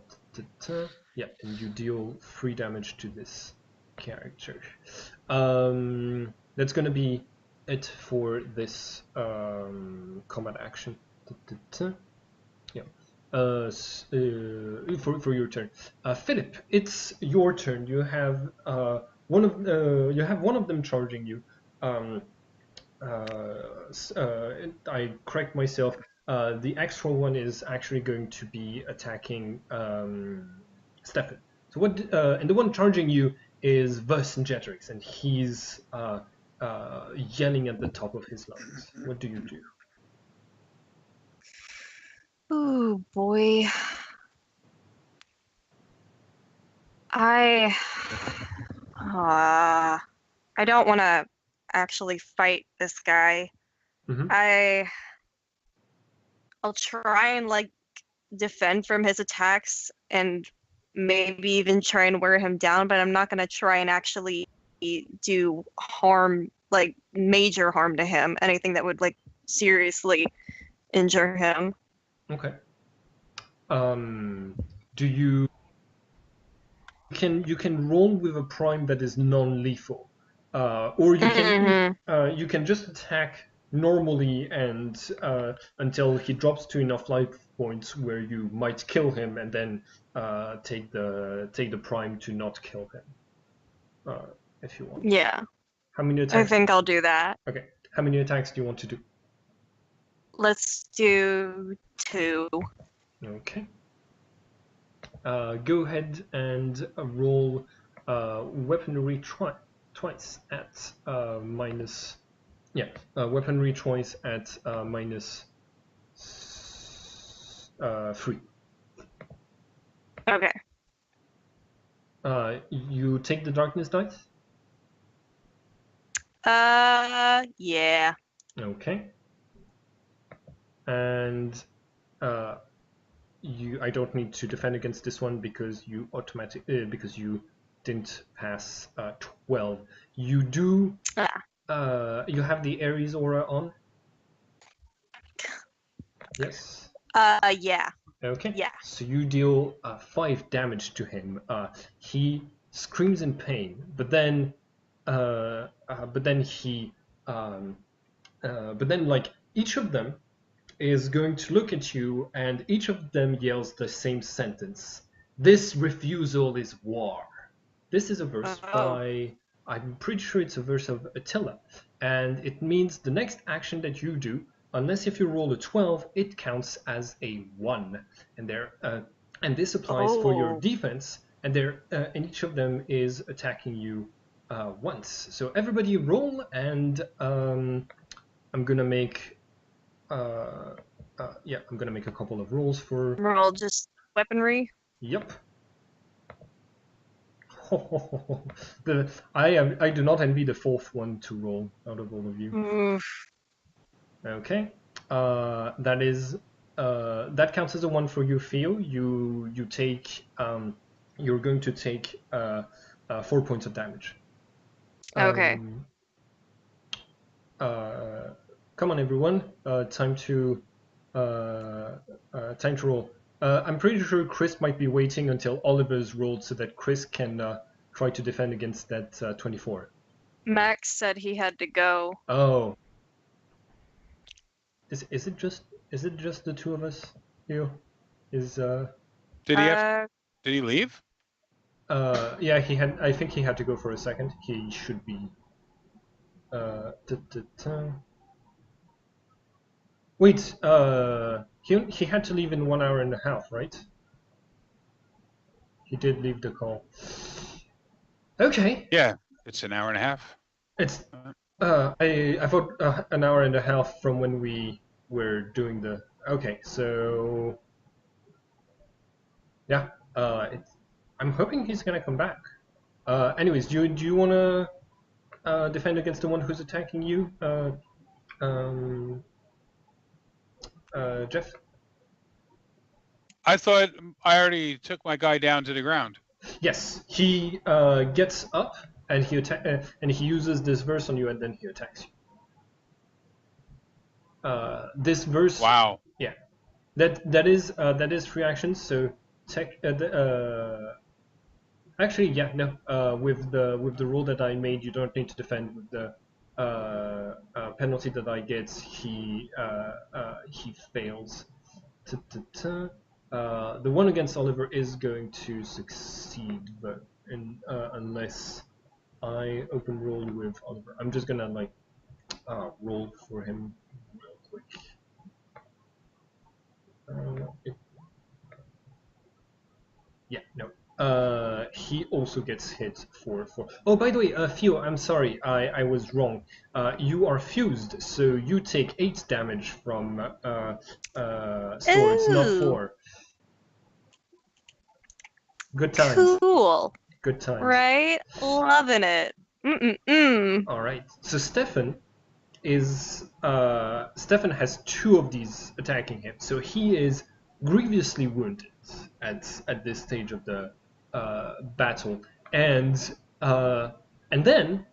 and you deal 3 damage to this character. That's gonna be it for this combat action. Yeah. For your turn, Philip, it's your turn. You have one of them charging you. I correct myself. The extra one is actually going to be attacking Stefan. So what? And the one charging you is Vercingetorix, and he's yelling at the top of his lungs. What do you do? Ooh, boy. I don't want to actually fight this guy. Mhm. I'll try and like defend from his attacks and maybe even try and wear him down, but I'm not going to try and actually do harm, like major harm to him, anything that would like seriously injure him. Okay. Do you can roll with a prime that is non-lethal, or you can just attack normally and until he drops to enough life points where you might kill him, and then take the prime to not kill him, if you want. Yeah, How many I attacks? think I'll do that. Okay. How many attacks do you want to do? Let's do 2. Okay. Go ahead and roll weaponry twice at minus. Yeah, weaponry twice at minus 3. Okay. You take the darkness dice. Yeah. Okay. And I don't need to defend against this one because you because you didn't pass 12. You do. You have the Ares aura on. Yes. Yeah. Okay. Yeah. So you deal 5 damage to him. He screams in pain, but then like each of them is going to look at you, and each of them yells the same sentence: "This refusal is war." This is a verse by, I'm pretty sure it's a verse of Attila, and it means the next action that you do, unless if you roll a 12, it counts as a 1, and this applies for your defense, and and each of them is attacking you once. So everybody roll, and I'm gonna make I'm gonna make a couple of rolls for. Roll just weaponry. Yep. I do not envy the 4th one to roll out of all of you. Oof. Okay. That counts as a 1 for you, Theo. You take you're going to take 4 points of damage. Okay. Come on, everyone. Time to roll. I'm pretty sure Chris might be waiting until Oliver's rolled so that Chris can try to defend against that 24. Max said he had to go. Oh. Is it just the 2 of us here? Did he leave? Yeah, I think he had to go for a second. He should be. Wait, he had to leave in 1 hour and a half, right? He did leave the call. Okay. Yeah. It's an hour and a half. It's I thought an hour and a half from when we were doing the. Okay, so yeah, I'm hoping he's gonna come back. Anyways, do you wanna defend against the one who's attacking you, um, Jeff? I thought I already took my guy down to the ground. Yes, he gets up and and he uses this verse on you, and then he attacks you. This verse, Wow. yeah, that is 3 actions. So actually, yeah, no. With the rule that I made, you don't need to defend. With the penalty that I get, he fails. The one against Oliver is going to succeed, but unless I open roll with Oliver, I'm just gonna like roll for him real quick. Yeah, no. He also gets hit for 4. Oh, by the way, Theo, I'm sorry, I was wrong. You are fused, so you take 8 damage from swords, not Ooh. 4. Good times. Cool. Good times. Right? Loving it. Mm-mm-mm. All right. So Stefan has 2 of these attacking him, so he is grievously wounded at this stage of the battle, and then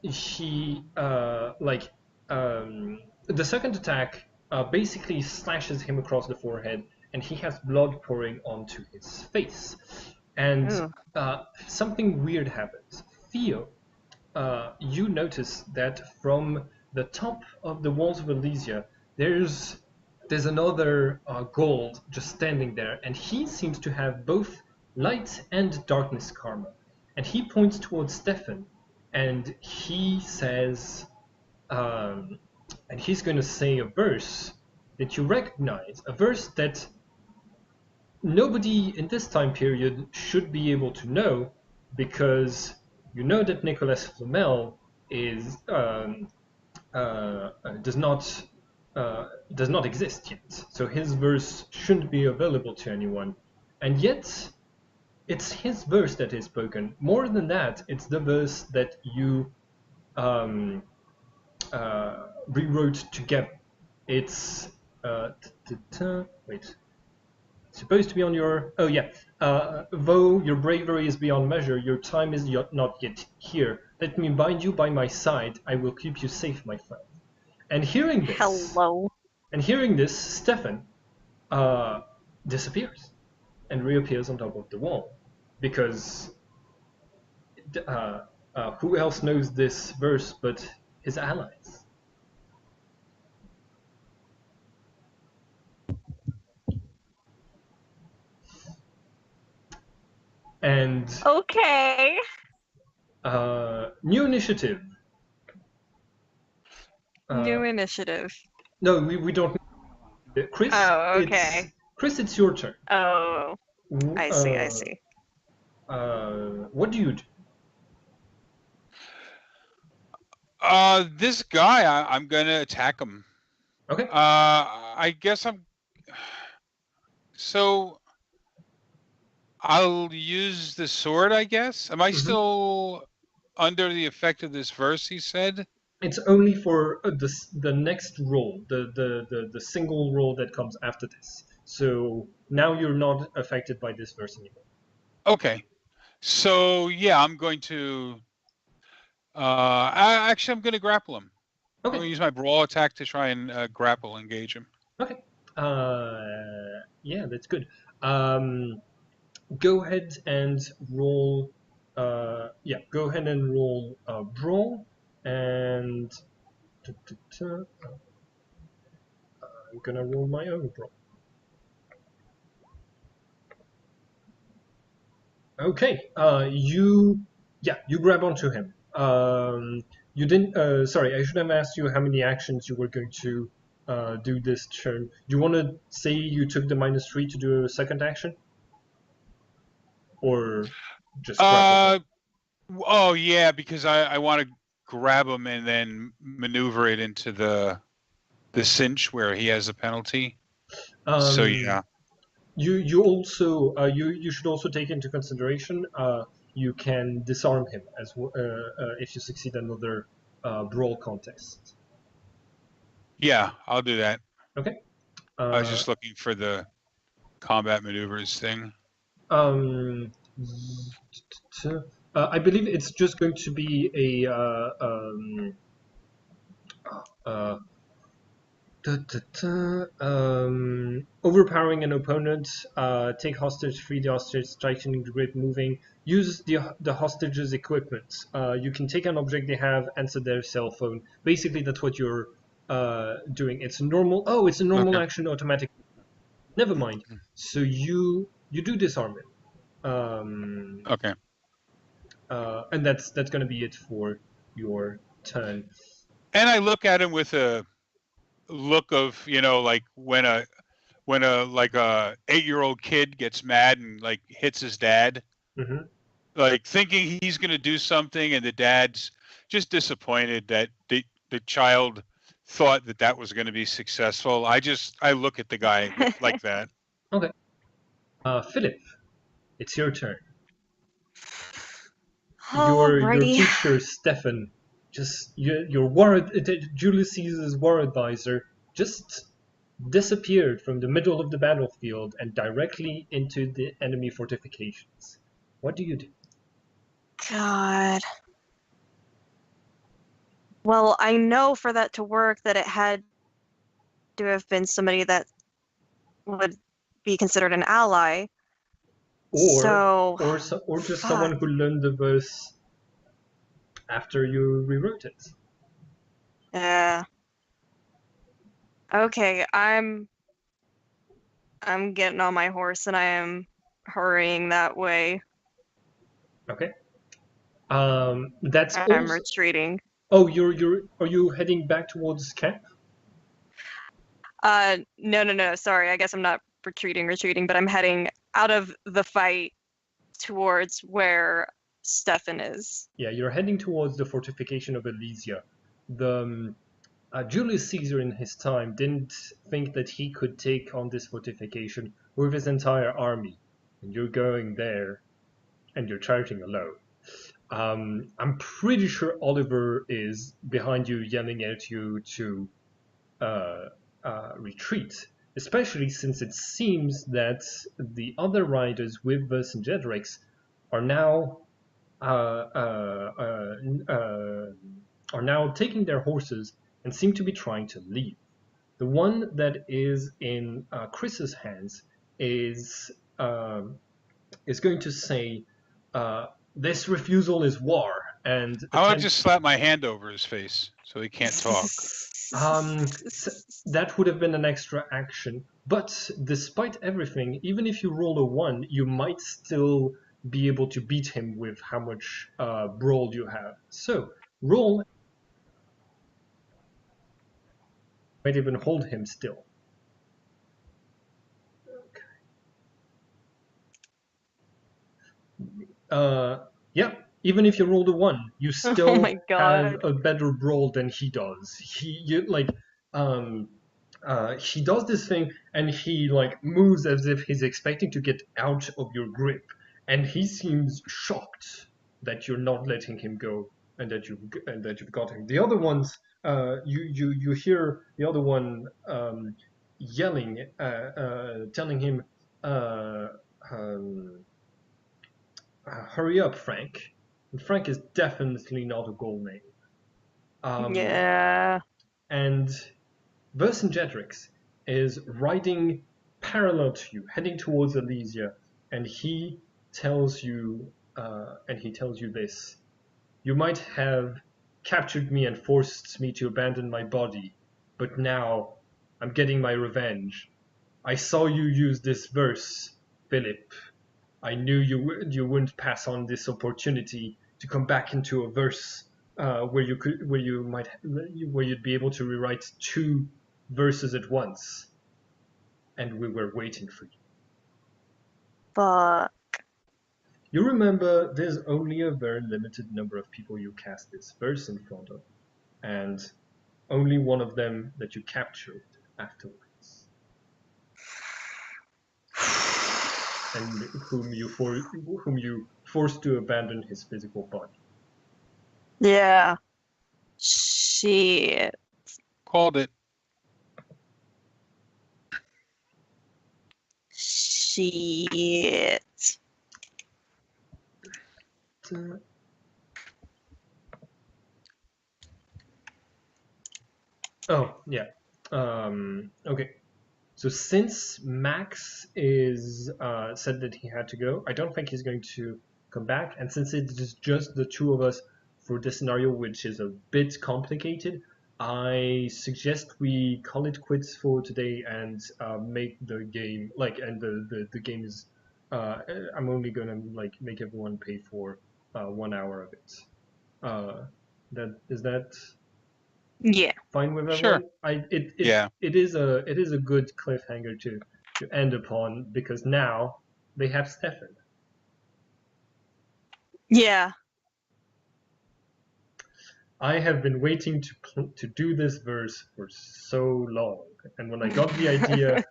he the second attack basically slashes him across the forehead, and he has blood pouring onto his face, and Ooh. something weird happens. Theo, you notice that from the top of the walls of Elysia, there's another gold just standing there, and he seems to have both light and darkness karma. And he points towards Stefan, and he says, and he's going to say a verse that you recognize, a verse that nobody in this time period should be able to know, because you know that Nicolas Flamel is does not exist yet. So his verse shouldn't be available to anyone, and yet it's his verse that is spoken. More than that, it's the verse that you rewrote together. It's wait. Supposed to be on your. Oh yeah. Though your bravery is beyond measure, your time is not yet here. Let me bind you by my side. I will keep you safe, my friend. And hearing this, Stefan disappears and reappears on top of the wall, because who else knows this verse but his allies? And Okay. new initiative. New initiative. No, we don't. Chris. Oh, okay. Chris, it's your turn. Oh, I see. What do you do? This guy, I'm gonna attack him. Okay. I guess so I'll use the sword, I guess. Am I still under the effect of this verse he said? It's only for the next roll, the single roll that comes after this. So now you're not affected by this verse anymore. Okay. So yeah, I'm going to I'm going to grapple him. Okay. I'm going to use my brawl attack to try and engage him. Okay. Yeah, that's good. Go ahead and roll. Go ahead and roll brawl, and I'm gonna roll my own brawl. Okay. You grab onto him. You didn't. Sorry, I should have asked you how many actions you were going to do this turn. Do you want to say you took the -3 to do a second action, or just grapple him? Oh yeah, because I want to grab him and then maneuver it into the cinch where he has a penalty. So yeah. You also you should also take into consideration you can disarm him if you succeed another brawl contest. Yeah, I'll do that. Okay. I was just looking for the combat maneuvers thing. Um, I believe it's just going to be a uh, overpowering an opponent, take hostage, free the hostage, striking the grip, moving, use the hostage's equipment. You can take an object they have, answer their cell phone. Basically, that's what you're doing. It's a normal. Oh, it's a normal Okay. action automatic. Never mind. So you do disarm it. Okay. And that's going to be it for your turn. And I look at him with a look of, like when a like a 8-year-old kid gets mad and like hits his dad, Mm-hmm. like thinking he's going to do something, and the dad's just disappointed that the child thought that was going to be successful. I look at the guy like that. Okay. Philip, it's your turn. Your Alrighty. teacher Stefan, just your war Julius Caesar's war advisor, just disappeared from the middle of the battlefield and directly into the enemy fortifications. What do you do? God. Well, I know for that to work that it had to have been somebody that would be considered an ally. Or So, or just fuck. someone who learned the verse after you rewrote it. Yeah. Okay, I'm getting on my horse and I am hurrying that way. Okay. That's I'm also. retreating. Oh, are you heading back towards camp? No. Sorry, I guess I'm not retreating, but I'm heading out of the fight towards where Stefan is. Yeah, you're heading towards the fortification of Elysia. The Julius Caesar in his time didn't think that he could take on this fortification with his entire army, and you're going there and you're charging alone. I'm pretty sure Oliver is behind you, yelling at you to uh, retreat, especially since it seems that the other riders with Vercingetorix are now uh, uh, uh, uh, are now taking their horses and seem to be trying to leave. The one that is in Chris's hands is going to say, "This refusal is war," and I want to just slap my hand over his face so he can't talk. that would have been an extra action. But despite everything, even if you roll a 1, you might still be able to beat him with how much brawl you have. So roll, might even hold him still. Yeah, even if you rolled a 1, you Oh still my have god. a better brawl than he does. He does this thing and he like moves as if he's expecting to get out of your grip, and he seems shocked that you're not letting him go and that you've got him. The other ones, you hear the other one yelling, telling him, uh, um, "Hurry up, Frank." And Frank is definitely not a goal name. Yeah. And Vercingetorix is riding parallel to you, heading towards Elysia, and he tells you this: "You might have captured me and forced me to abandon my body, but now I'm getting my revenge. I saw you use this verse, Philip. I knew you wouldn't pass on this opportunity to come back into a verse where you'd be able to rewrite 2 verses at once, and we were waiting for you." Fuck. You remember there's only a very limited number of people you cast this verse in front of, and only one of them that you captured afterwards, and whom you forced to abandon his physical body. Yeah. Shit. Called it. Shit. Oh, yeah. Okay. So since Max is said that he had to go, I don't think he's going to come back. And since it is just the two of us for this scenario, which is a bit complicated, I suggest we call it quits for today and make the game and the game is. I'm only gonna make everyone pay for 1 hour of it. That Yeah. fine with Sure. everyone? Yeah. It is a good cliffhanger to end upon because now they have Stefan. Yeah. I have been waiting to do this verse for so long, and when I got the idea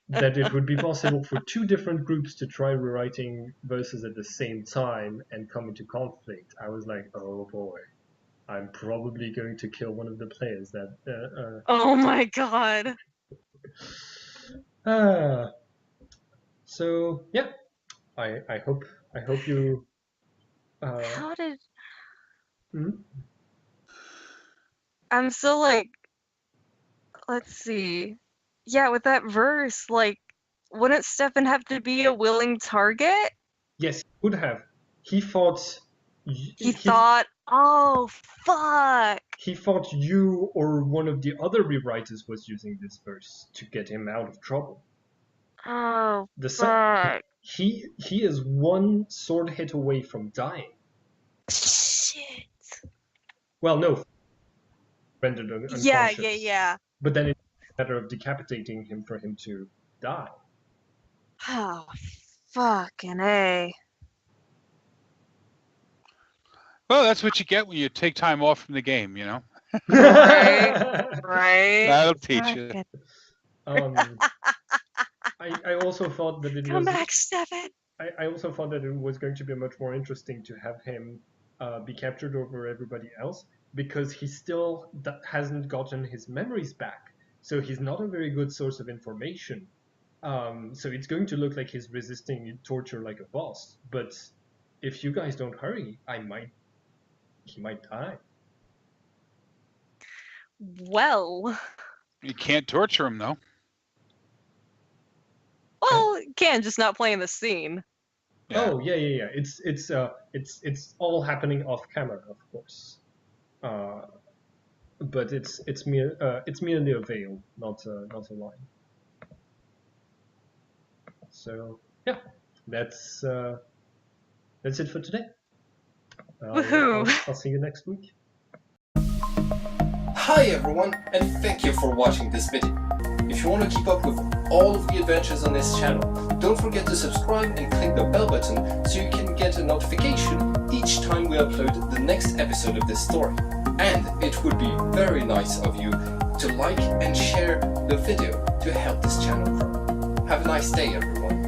that it would be possible for two different groups to try rewriting verses at the same time and come into conflict, I was like, oh boy, I'm probably going to kill one of the players. Oh my god. So yeah, I hope you. How did Hmm? I'm still like, let's see. Yeah, with that verse, like, wouldn't Stefan have to be a willing target? Yes, he would have. He thought. He thought, oh fuck. He thought you or one of the other rewriters was using this verse to get him out of trouble. Oh The fuck. he is one sword hit away from dying. Shit. Well, no, rendered unconscious. Yeah. But then it's a matter of decapitating him for him to die. Oh, fucking A. Well, that's what you get when you take time off from the game, you know? Right? That'll teach you. I also thought that it Come was. back, Stefan. I also thought that it was going to be much more interesting to have him be captured over everybody else because he still hasn't gotten his memories back. So he's not a very good source of information. So it's going to look like he's resisting torture like a boss. But if you guys don't hurry, he might die. Well, You can't torture him, though. Can just not playing the scene. Yeah. Oh yeah. It's all happening off camera, of course. But it's merely a veil, not a line. So yeah, that's it for today. Woohoo! I'll see you next week. Hi everyone, and thank you for watching this video. If you want to keep up with all of the adventures on this channel, don't forget to subscribe and click the bell button so you can get a notification each time we upload the next episode of this story. And it would be very nice of you to like and share the video to help this channel grow. Have a nice day everyone.